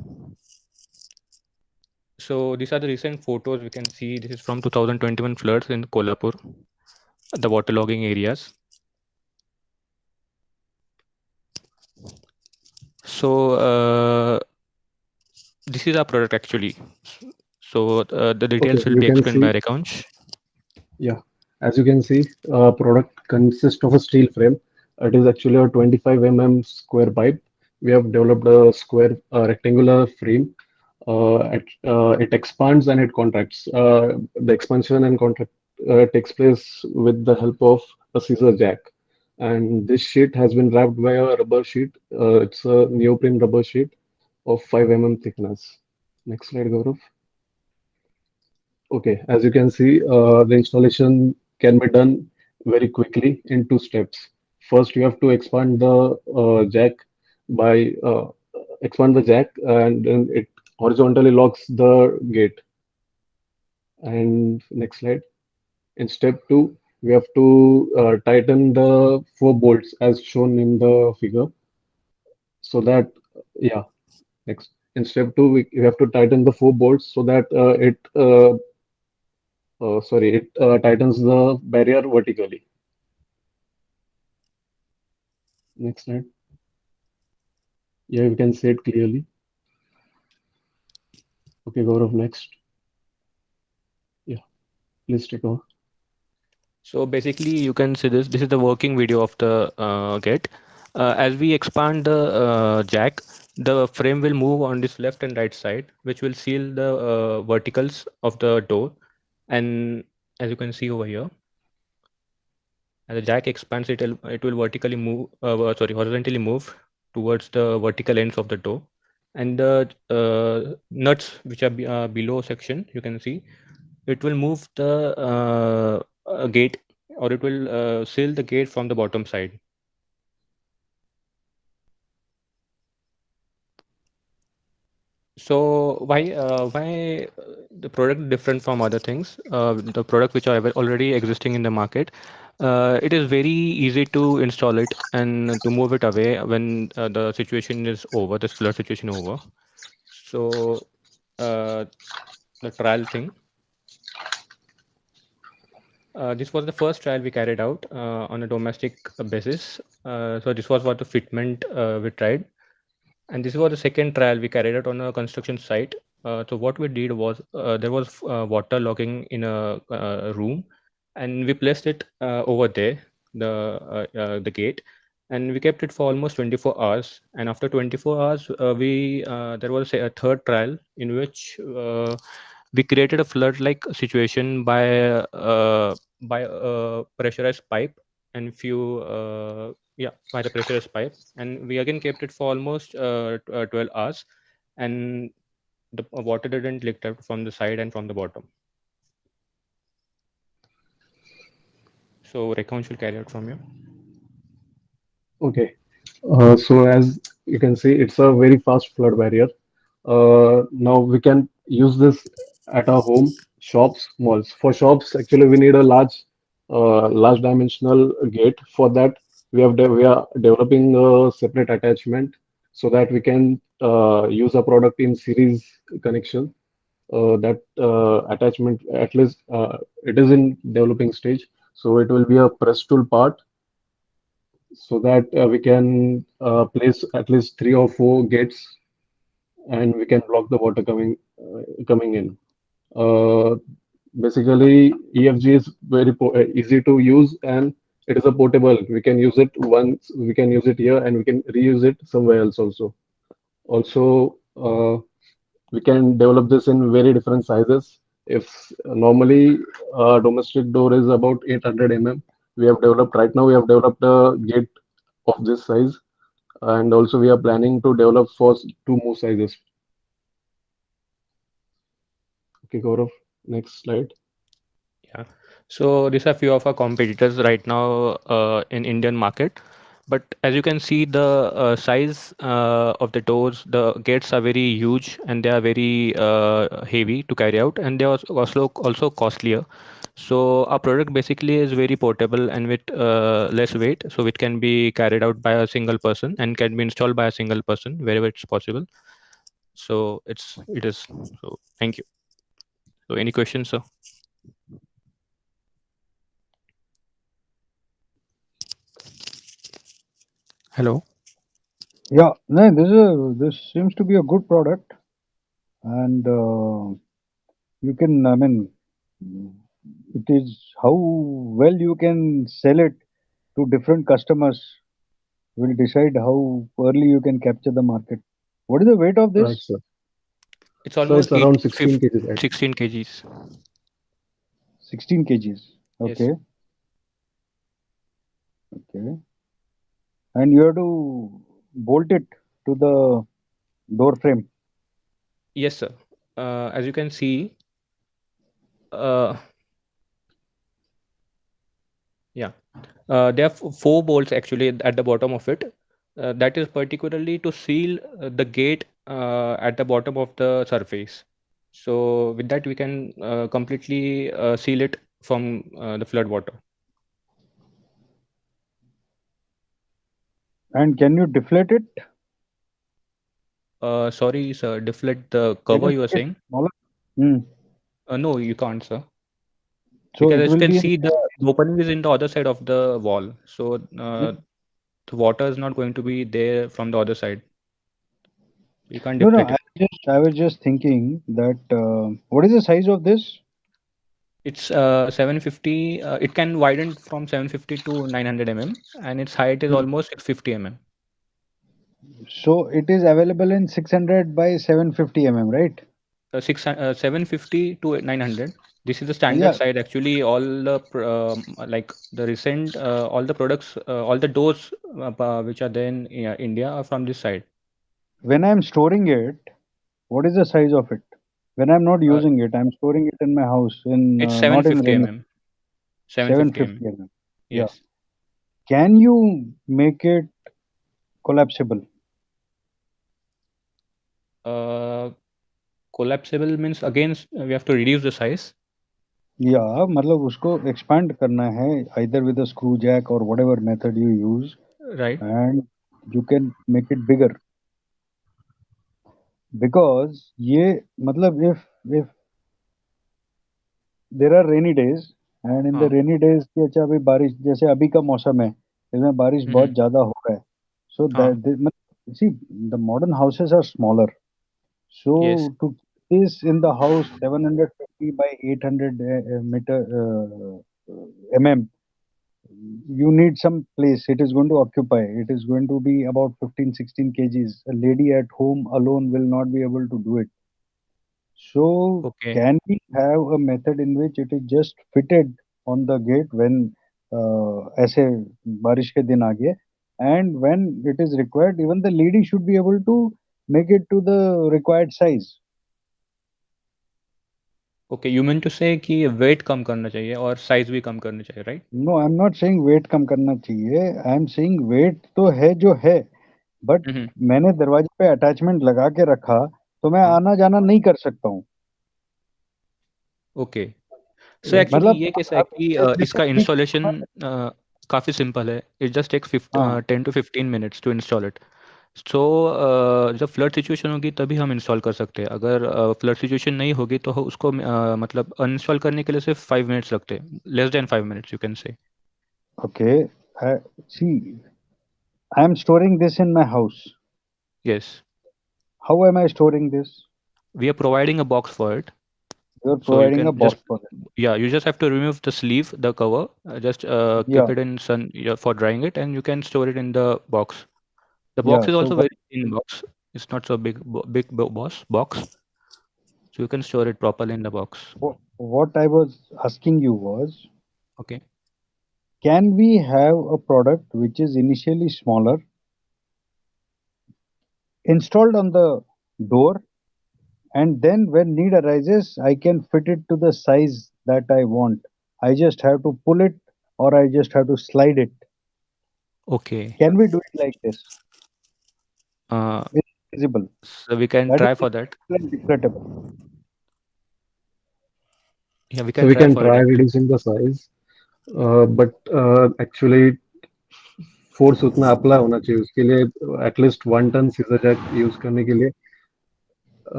So these are the recent photos we can see. This is from 2021 floods in Kolhapur, the waterlogging areas. So this is our product actually. So the Okay, details will you be can explained by see. Rekansh. Yeah, as you can see, product consists of a steel frame. It is actually a 25 square pipe. We have developed a square rectangular frame. It expands and it contracts. The expansion and contract takes place with the help of a scissor jack. And this sheet has been wrapped by a rubber sheet. It's a neoprene rubber sheet of 5 thickness. Next slide, Gaurav. Okay, as you can see, the installation can be done very quickly in 2 steps. First, you have to expand the jack by expand the jack, and then it horizontally locks the gate. And next slide. In step two, we have to tighten the 4 bolts as shown in the figure, so that yeah. Next, in step two, we have to tighten the 4 bolts so that it tightens the barrier vertically. Next slide. Yeah, you can see it clearly. Okay, Gaurav, next. Yeah, please take over. So basically, you can see this. This is the working video of the gate. As we expand the jack, the frame will move on this left and right side, which will seal the verticals of the door. And as you can see over here, as the jack expands, it will vertically move. Horizontally move towards the vertical ends of the door. And the nuts which are below section, you can see, it will move the gate, or it will seal the gate from the bottom side. So why the product different from other things? The product which are already existing in the market, it is very easy to install it and to move it away when the situation is over, this flood situation over. So the trial thing. This was the first trial we carried out on a domestic basis. So this was what the fitment we tried. And this was the second trial we carried out on a construction site. So what we did was there was water logging in a room, and we placed it over there, the gate, and we kept it for almost 24 hours. And after 24 hours, we there was a third trial in which we created a flood-like situation by a pressurized pipe and few by the pressurized pipe, and we again kept it for almost 12 hours, and the water didn't leak out from the side and from the bottom. So Rekha will carry out from you. Okay. So as you can see, it's a very fast flood barrier. Now we can use this at our home, shops, malls. For shops, actually, we need a large dimensional gate. For that, we are developing a separate attachment so that we can use a product in series connection. That attachment, at least, it is in developing stage. So it will be a press tool part so that we can place at least 3 or 4 gates and we can block the water coming in. Uh, Basically, EFG is easy to use and it is a portable. We can use it once, we can use it here and we can reuse it somewhere else also. Also, we can develop this in very different sizes. If normally a domestic door is about 800 we have developed right now. We have developed a gate of this size, and also we are planning to develop for 2 more sizes. Okay, Gaurav, next slide. Yeah. So these are few of our competitors right now in Indian market. But as you can see, the size of the doors, the gates are very huge and they are very heavy to carry out, and they are also costlier. So our product basically is very portable and with less weight, so it can be carried out by a single person and can be installed by a single person wherever it's possible. So it is. So thank you. So any questions, sir? Hello. Yeah, no, this seems to be a good product, and you can, I mean, it is how well you can sell it to different customers will decide how early you can capture the market. What is the weight of Right, this? sir. It's So it's almost around 16 kgs, right? 16 kgs. 16 kgs. Yes. Okay. Okay. And you have to bolt it to the door frame. Yes, sir. As you can see, uh, yeah, there are 4 bolts actually at the bottom of it. That is particularly to seal the gate at the bottom of the surface. So with that, we can completely seal it from the flood water. And can you deflate it? Sorry, sir, deflate the Can cover you you are make it saying? smaller? Hmm. No, you can't, sir. So Because it as you will can be in see, the opening is in the other side of the wall. So the water is not going to be there from the other side. You can't no, deflate it. I was just thinking that what is the size of this? It's 750. It can widen from 750 to 900 and its height is Hmm. almost 650 So it is available in 600 by 750 right? 750 to 900. This is the standard Yeah. side. Actually, all the like the recent all the products, all the doors which are there in India are from this side. When I'm storing it, what is the size of it? When I'm not Uh, using it, I'm storing it in my house, in it's not in 750 rain. 750 750 Yeah. Yes. Can you make it collapsible? collapsible means again we have to reduce the size. Yeah, मतलब उसको expand करना है either with a screw jack or whatever method you use, Right. and you can make it bigger. Because ये मतलब if there are rainy days and in the हाँ. rainy days कि अच्छा अभी बारिश जैसे अभी का मौसम है इसमें बारिश बहुत ज्यादा हो रहा है, so हाँ. see the modern houses are smaller, so Yes. to keep this in the house 750 by 800 meter mm, you need some place it is going to occupy. It is going to be about 15-16 kgs. A lady at home alone will not be able to do it. So Okay. can we have a method in which it is just fitted on the gate when ऐसे बारिश के दिन आ गए, and when it is required even the lady should be able to make it to the required size. Okay, you mean to say कि weight कम करना चाहिए और size भी कम करना चाहिए, right? No, I'm not saying weight कम करना चाहिए, I'm saying weight तो है जो है, बट मैंने दरवाजे पे अटैचमेंट लगा के रखा तो मैं हाँ. आना जाना नहीं कर सकता हूँ. Okay. So actually मतलब ये कैसा है आप कि जैसे इसका ठीक installation काफी simple है. It just takes हाँ 10 to 15 minutes to install it. So जब फ्लड सिचुएशन होगी तभी हम इंस्टॉल कर सकते हैं. अगर फ्लड सिचुएशन नहीं होगी तो उसको मतलब अनइंस्टॉल करने के लिए सिर्फ 5 मिनट्स लगते हैं. Less than 5 minutes you can say. okay. See, I am storing this in my house. Yes. How am I storing this? We are providing a box for it. You're So you providing can a box just, for it. yeah, you just have to remove the sleeve, the cover, just keep Yeah, it in sun, yeah, for drying it, and you can store it in the box. The box yeah. is So also very thin box. It's not so big box. So you can store it properly in the box. what I was asking you was, Okay. can we have a product which is initially smaller, installed on the door, and then when need arises, I can fit it to the size that I want. I just have to pull it or I just have to slide it. Okay. Can we do it like this? Uh, It's feasible. so we can That try is for that. regrettable. Yeah, we So can we try can for it try actually. reducing the size, but actually force उतना apply होना चाहिए उसके लिए. At least 1 ton scissor jack use करने के लिए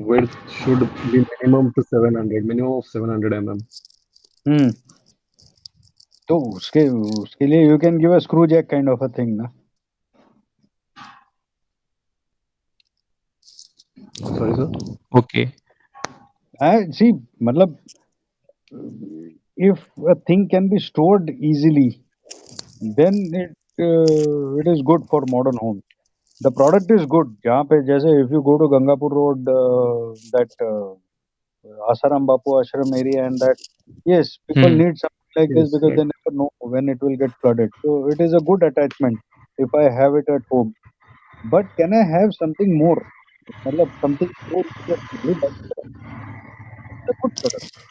width should be minimum to 700, minimum of 700 mm. Hmm. तो उसके लिए you can give a screw jack kind of a thing ना. Sorry, sir. Okay. See, मतलब if a thing can be stored easily, then it is good for modern home. The product is good. जहाँ पे जैसे if you go to Gangapur Road, that Asaram Bapu Ashram area and that, yes, people Hmm. need something like this Yes, because right. they never know when it will get flooded. So it is a good attachment if I have it at home. But can I have something more? मतलब something more interesting. It's a good product.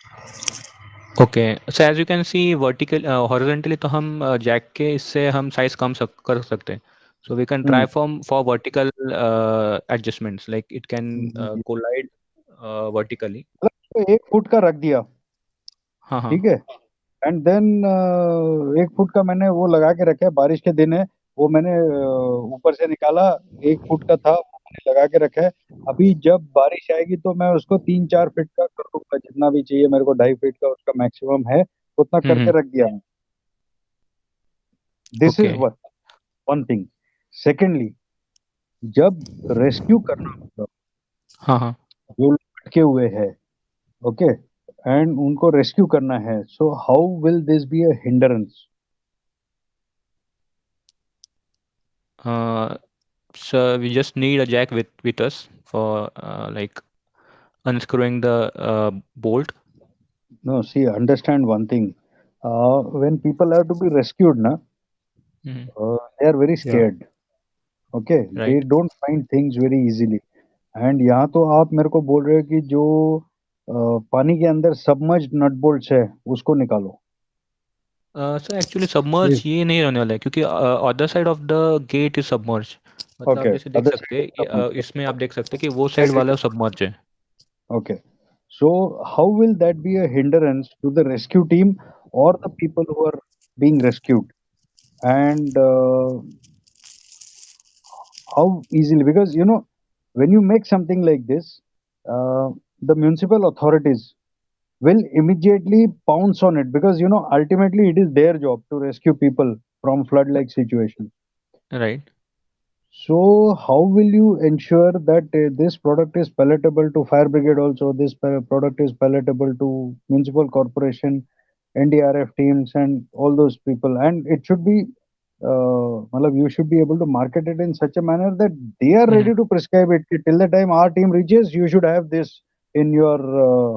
Okay. So as you can see, horizontally तो हम Jack के इससे हम size कर सकते हैं. So we can try hmm. for vertical adjustments, like it can collide vertically. मतलब तो 1 फुट का रख दिया, हाँ हाँ. ठीक है, एंड देन 1 फुट का मैंने वो लगा के रखा है. बारिश के दिन है, वो मैंने ऊपर से निकाला. 1 फुट का था, वो मैंने लगा के रखा है. अभी जब बारिश आएगी तो मैं उसको 3-4 फीट का कर दूंगा, जितना भी चाहिए मेरे को. 2.5 फीट का उसका मैक्सिमम है, उतना करके रख दिया. This is Okay. One thing. Secondly, जब रेस्क्यू करना होगा हाँ हाँ. जो लोग अटके हुए हैं, ओके, एंड उनको रेस्क्यू करना है, so how will this be a hindrance? So we just need a jack with us for like unscrewing the bolt. No, see, understand one thing. When people have to be rescued, na, Mhm. they are very Yeah. scared. Okay, they Right. don't find things very easily. And यहाँ तो आप मेरे को बोल रहे हो कि जो पानी के अंदर सबमर्ज्ड नट बोल्ट्स है उसको निकालो. So actually submerge Yes. ये नहीं रहने वाला है क्योंकि other side of the gate is submerged. मतलब आप Okay, जैसे देख other सकते side हैं is submerged. इसमें आप देख सकते हैं कि वो साइड वाला सबमर्ज है. Okay. So how will that be a hindrance to the rescue team or the people who are being rescued? And how easily? Because when you make something like this, the municipal authorities will immediately pounce on it because ultimately it is their job to rescue people from flood-like situations. Right. So how will you ensure that this product is palatable to fire brigade also, this product is palatable to municipal corporation, NDRF teams and all those people, and it should be matlab you should be able to market it in such a manner that they are Mhm. ready to prescribe it. Till the time our team reaches, you should have this in your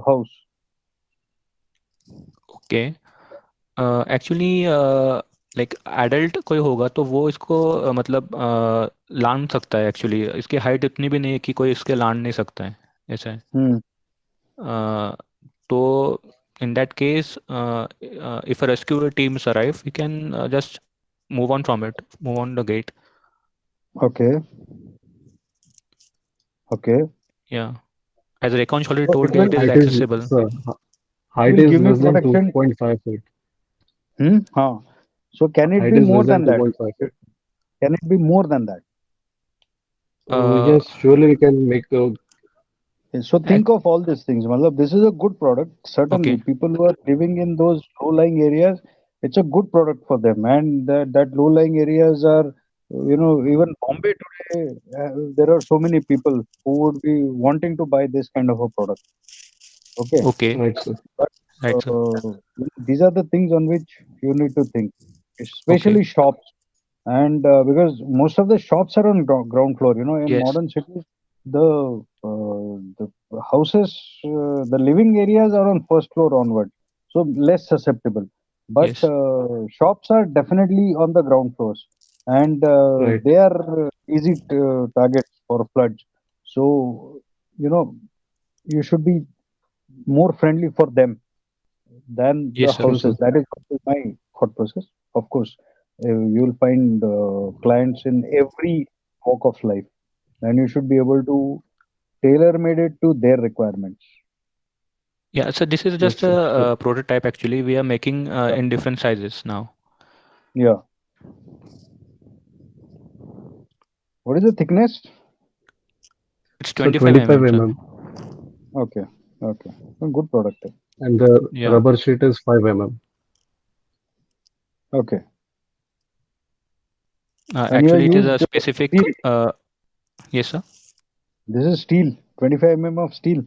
house. Okay. Actually like adult कोई होगा तो वो इसको मतलब लान सकता है. Actually इसकी height इतनी भी नहीं है कि कोई इसके लान नहीं सकता है. ऐसा है. Hmm. तो in that case, if a rescue teams arrive, we can just move on from it, move on the gate. Okay. Okay. Yeah, as Rekonsh already So it told you, will it is Height is accessible. sir, it height will is give me less than protection. 2.5 feet. Huh. So can it Height be is more less than than that? 2.5 feet. Can it be more than that? Uh, Yes, surely we can make a So ac- think of all these things. Matlab, this is a good product. Certainly, okay, people who are living in those low-lying areas, it's a good product for them. And that low-lying areas are, even Bombay today, there are so many people who would be wanting to buy this kind of a product. Okay, okay, right, sir. but right, sir. these are the things on which you need to think, Okay, especially shops. And because most of the shops are on ground floor, in yes, modern cities, the houses, the living areas are on first floor onward, so less susceptible. But yes, shops are definitely on the ground floors, and Right. they are easy targets for floods. So you should be more friendly for them than the yes, sir. Sure, houses. sir. That is what is my thought process. Of course, you'll find clients in every walk of life, and you should be able to tailor made it to their requirements. Yeah, so this is Yes, just a sir. Sure. prototype. Actually, we are making Yeah, in different sizes now. yeah. What is the thickness? It's So 25 25 mm, sir. mm Okay, okay. A good product. and the Yeah. rubber sheet is 5 mm. Okay, and you have Actually, it is a used specific. steel. Yes, sir. This is steel, 25 of steel.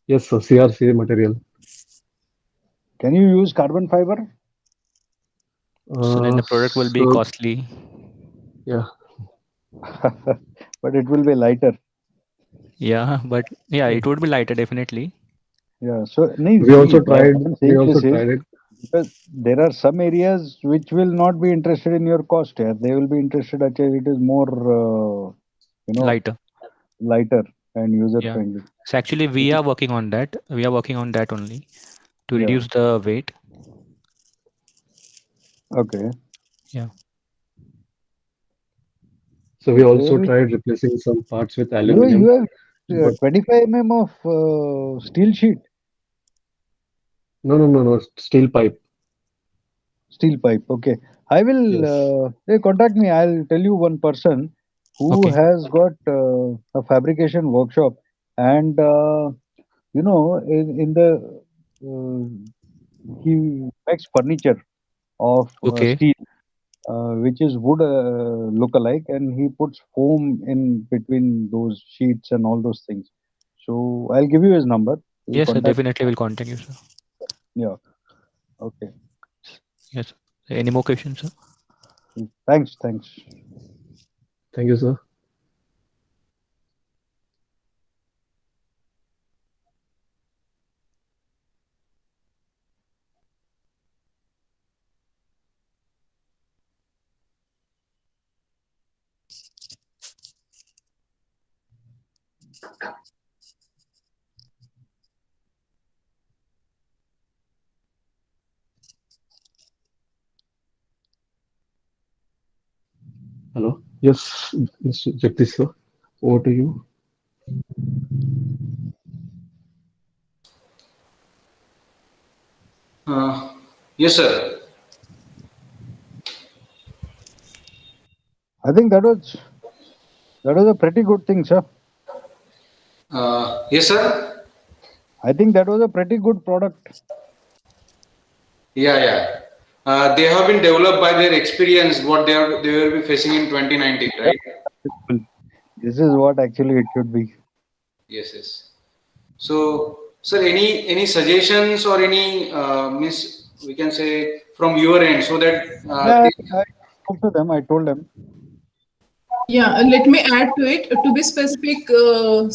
Yes, sir. CRC material. Can you use carbon fiber? So then the product will be So costly. yeah, But it will be lighter. Yeah, but yeah, it would be lighter definitely. Yeah. So, no, we see, also why tried. I'm We saying also this is tried it. because there are some areas which will not be interested in your cost here. They will be interested actually it is more, you know, Lighter. lighter and user Yeah. friendly. So actually, we are working on that. We are working on that only to Yeah. reduce the weight. Okay. Yeah. So we also There is, tried replacing some parts with you aluminum. have But 25 of steel sheet, no, no, no, no. Steel pipe. steel pipe. Okay. I will, Yes. contact me. I'll tell you one person who Okay. has got a fabrication workshop and, in the, he makes furniture of Okay. steel, which is wood look-alike, and he puts foam in between those sheets and all those things. So I'll give you his number. You Yes, sir. contact. Definitely will contact you, sir. Yeah. Okay. Yes. Any more questions, sir? Thanks. Thanks. Thank you, sir. Hello. Yes, Mr. Jagdish sir, over to you. Yes, sir. I think that was a pretty good thing, sir. Yes, sir. I think that was a pretty good product. Yeah, yeah. They have been developed by their experience, what they will be facing in 2019, Yeah, right? this is what actually it should be. Yes, yes. So, sir, any suggestions or any miss we can say from your end so that Yeah, I spoke to them. I told them. Yeah, let me add to it. To be specific,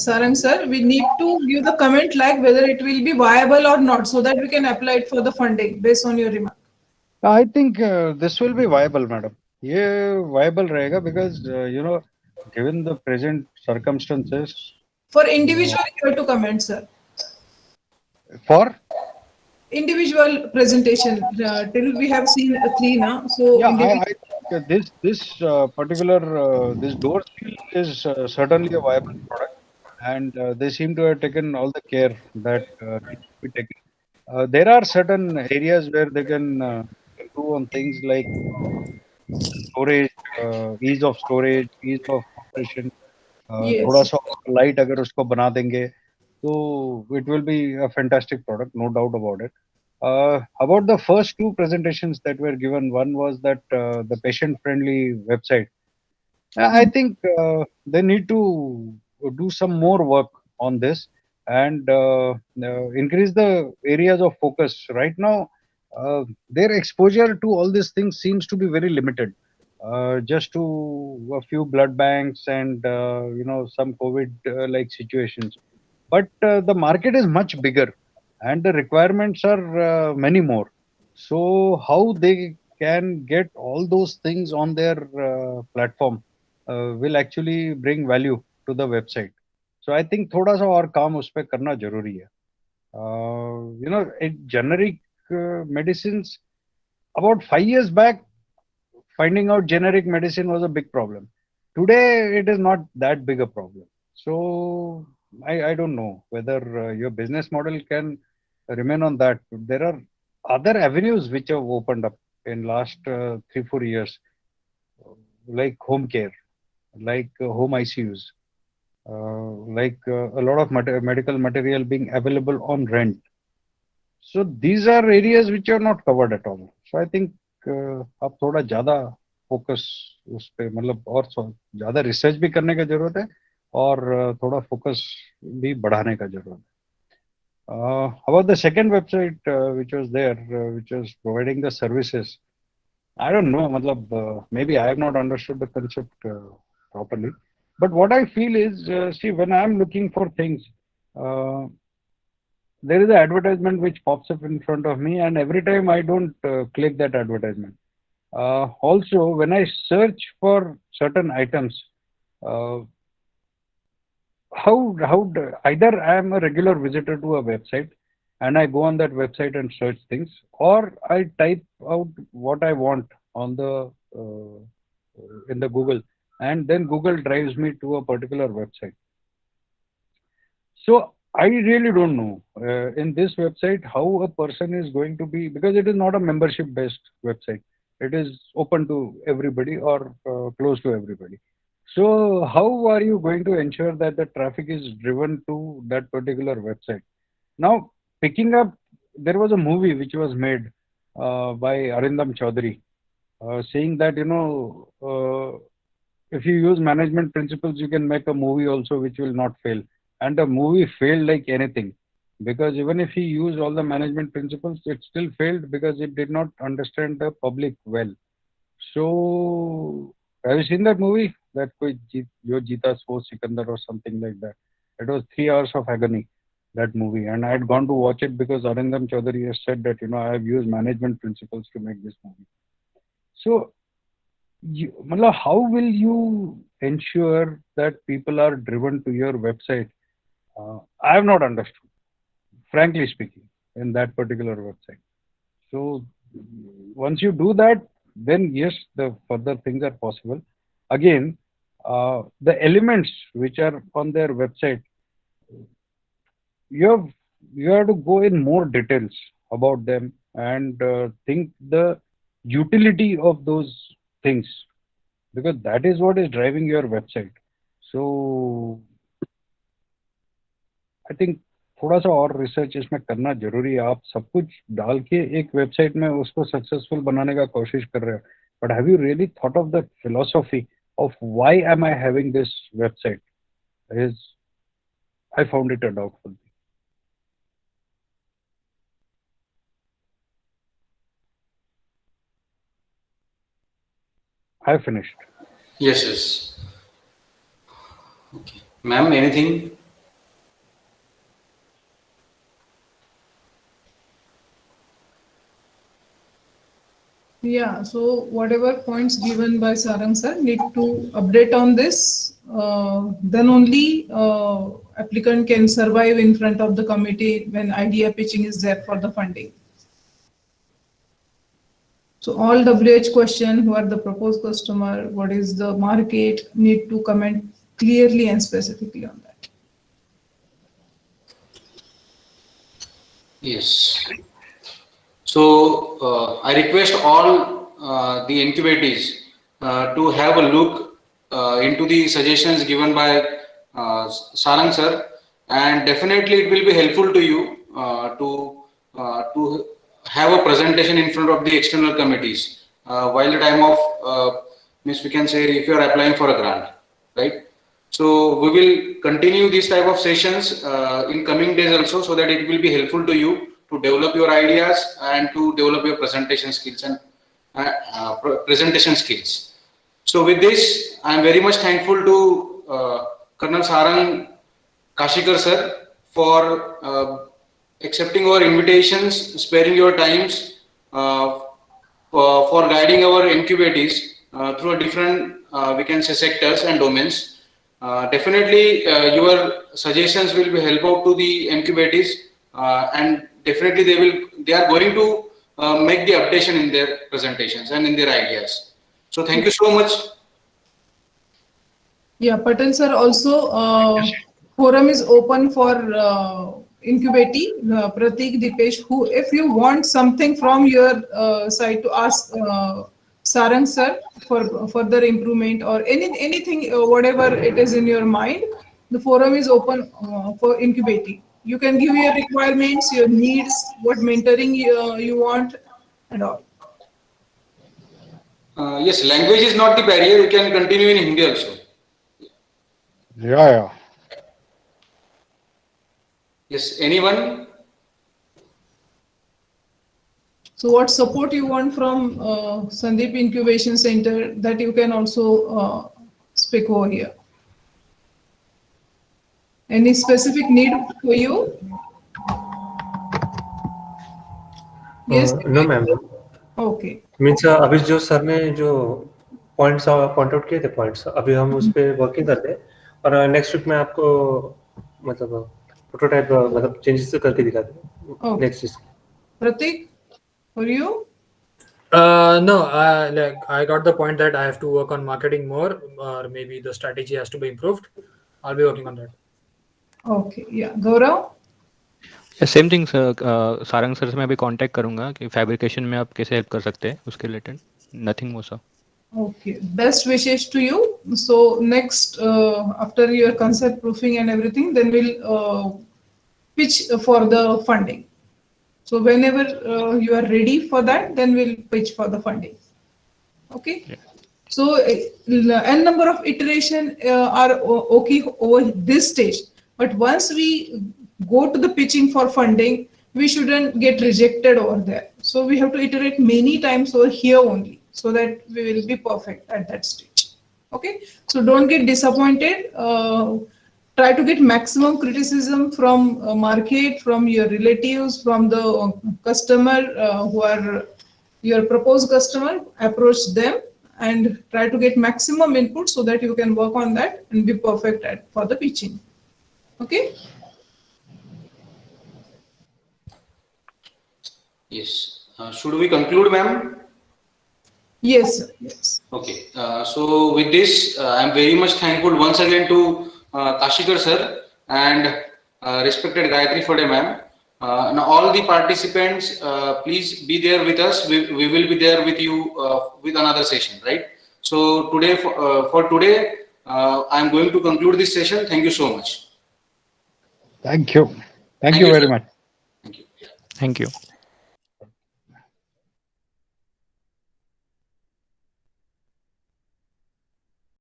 Sarang sir, we need to give the comment like whether it will be viable or not, so that we can apply it for the funding based on your remark. I think this will be viable, madam. Yeah, viable रहेगा because given the present circumstances, For uh, individual, you have to comment, sir. for Individual presentation till we have seen three now. So yeah, I individual. think this particular this door seal is certainly a viable product, and they seem to have taken all the care that needs to be taken. There are certain areas where they can improve on things like storage, ease of storage, ease of operation. थोड़ा Yes. सा light अगर उसको बना देंगे तो it will be a fantastic product, no doubt about it. About the first two presentations that were given, one was that the patient friendly website. I think they need to do some more work on this and increase the areas of focus. Right now, their exposure to all these things seems to be very limited. Just to a few blood banks and some COVID like situations. But the market is much bigger, and the requirements are many more. So how they can get all those things on their platform will actually bring value to the website. So I think थोड़ा सा और काम उस पे करना जरूरी है. Generic medicines about 5 years back, finding out generic medicine was a big problem. Today, it is not that big a problem. So I don't know whether your business model can remain on that. There are other avenues which have opened up in last 3 4 years, like home care, like home ICUs, like a lot of medical material being available on rent. So these are areas which are not covered at all. So I think अब थोड़ा ज़्यादा focus उस पे मतलब और ज़्यादा research भी करने का जरूरत है और थोड़ा फोकस भी बढ़ाने का जरूरत है. About the second website which was there, which was providing the services, I don't know. Matlab, maybe I have not understood the concept properly. But what I feel is, see, when I'm looking for things, uh, there is an advertisement which pops up in front of me, and every time I don't click that advertisement. Also, when I search for certain items, uh, either I am a regular visitor to a website and I go on that website and search things, or I type out what I want on the in the Google, and then Google drives me to a particular website. So I really don't know in this website how a person is going to be, because it is not a membership based website. It is open to everybody or close to everybody. So how are you going to ensure that the traffic is driven to that particular website? Now, picking up, there was a movie which was made by Arindam Chaudhary, saying that if you use management principles, you can make a movie also which will not fail. And the movie failed like anything, because even if he used all the management principles, it still failed because it did not understand the public well. So, have you seen that movie? That koi Jo Jeeta So Sikandar or something like that. It was 3 hours of agony, that movie. And I had gone to watch it because Arindam Chaudhary has said that, I have used management principles to make this movie. So, matlab, how will you ensure that people are driven to your website? I have not understood, frankly speaking, in that particular website. So once you do that, then yes, the further things are possible. again, the elements which are on their website, you have you have to go in more details about them and think the utility of those things, because that is what is driving your website. So I think थोड़ा सा और research इसमें करना जरूरी है. आप सब कुछ डाल के एक वेबसाइट में उसको सक्सेसफुल बनाने का कोशिश कर रहे हो, but have you really thought of the philosophy of why am I having this website? Is I found it a doubtful. I finished. Yes, yes. Okay. Ma'am, anything? Yeah, so whatever points given by Sarang sir need to update on this. Then only applicant can survive in front of the committee when idea pitching is there for the funding. So all WH question, who are the proposed customer, what is the market, need to comment clearly and specifically on that. Yes. So I request all the incubators to have a look into the suggestions given by Sarang sir, and definitely it will be helpful to you to have a presentation in front of the external committees while the time of means we can say if you are applying for a grant, right? So we will continue these type of sessions in coming days also, so that it will be helpful to you to develop your ideas and to develop your presentation skills and presentation skills. So with this, I am very much thankful to Colonel Sarang Kashikar sir for accepting our invitations, sparing your times for guiding our incubators through a different we can say sectors and domains. Definitely your suggestions will be help out to the incubators and definitely they are going to make the updation in their presentations and in their ideas. So thank you so much. Yeah, Patel sir, also forum is open for incubatee, Pratik, Dipesh, who if you want something from your side to ask Sarang sir for further improvement or anything, whatever it is in your mind, the forum is open for incubatee. You can give your requirements, your needs, what mentoring you want, and all. Yes, language is not the barrier. You can continue in Hindi also. Yeah. Yes, anyone? So what support you want from Sandeep Incubation Center, that you can also speak over here. Any specific need for you? Yes. No, ma'am. Okay. Means अभी जो sir ने जो points point out किए थे points, अभी हम उस पर वर्किंग कर रहे हैं और नेक्स्ट वीक में आपको मतलब प्रोटोटाइप मतलब चेंजेस करके दिखाते हैं next week. Pratik, for you? No, like I got the point that I have to work on marketing more, or maybe the strategy has to be improved. I'll be working on that. Okay, yeah. Gaurav? Same thing Sarang sir से मैं अभी contact करूंगा कि fabrication में आप कैसे help कर सकते हैं उसके related. Nothing more sir. Okay, best wishes to you. So next, after your concept proofing and everything, then we'll pitch for the funding. So whenever you are ready for that, then we'll pitch for the funding. Okay. Yeah. So n number of iteration are okay over this stage, but once we go to the pitching for funding, we shouldn't get rejected over there. So we have to iterate many times over here only, so that we will be perfect at that stage. Okay. So don't get disappointed. Try to get maximum criticism from market, from your relatives, from the customer who are your proposed customer. Approach them and try to get maximum input so that you can work on that and be perfect for the pitching. Okay. Yes. Should we conclude, ma'am? Yes, sir. Yes. Okay. So with this, I'm very much thankful once again to Kashikar sir and respected Gayatri Phade ma'am. Now all the participants, please be there with us. We will be there with you with another session, right? So today, for today, I'm going to conclude this session. Thank you so much. Thank you. Thank Thank you you, very sir. much. Thank you. Thank you.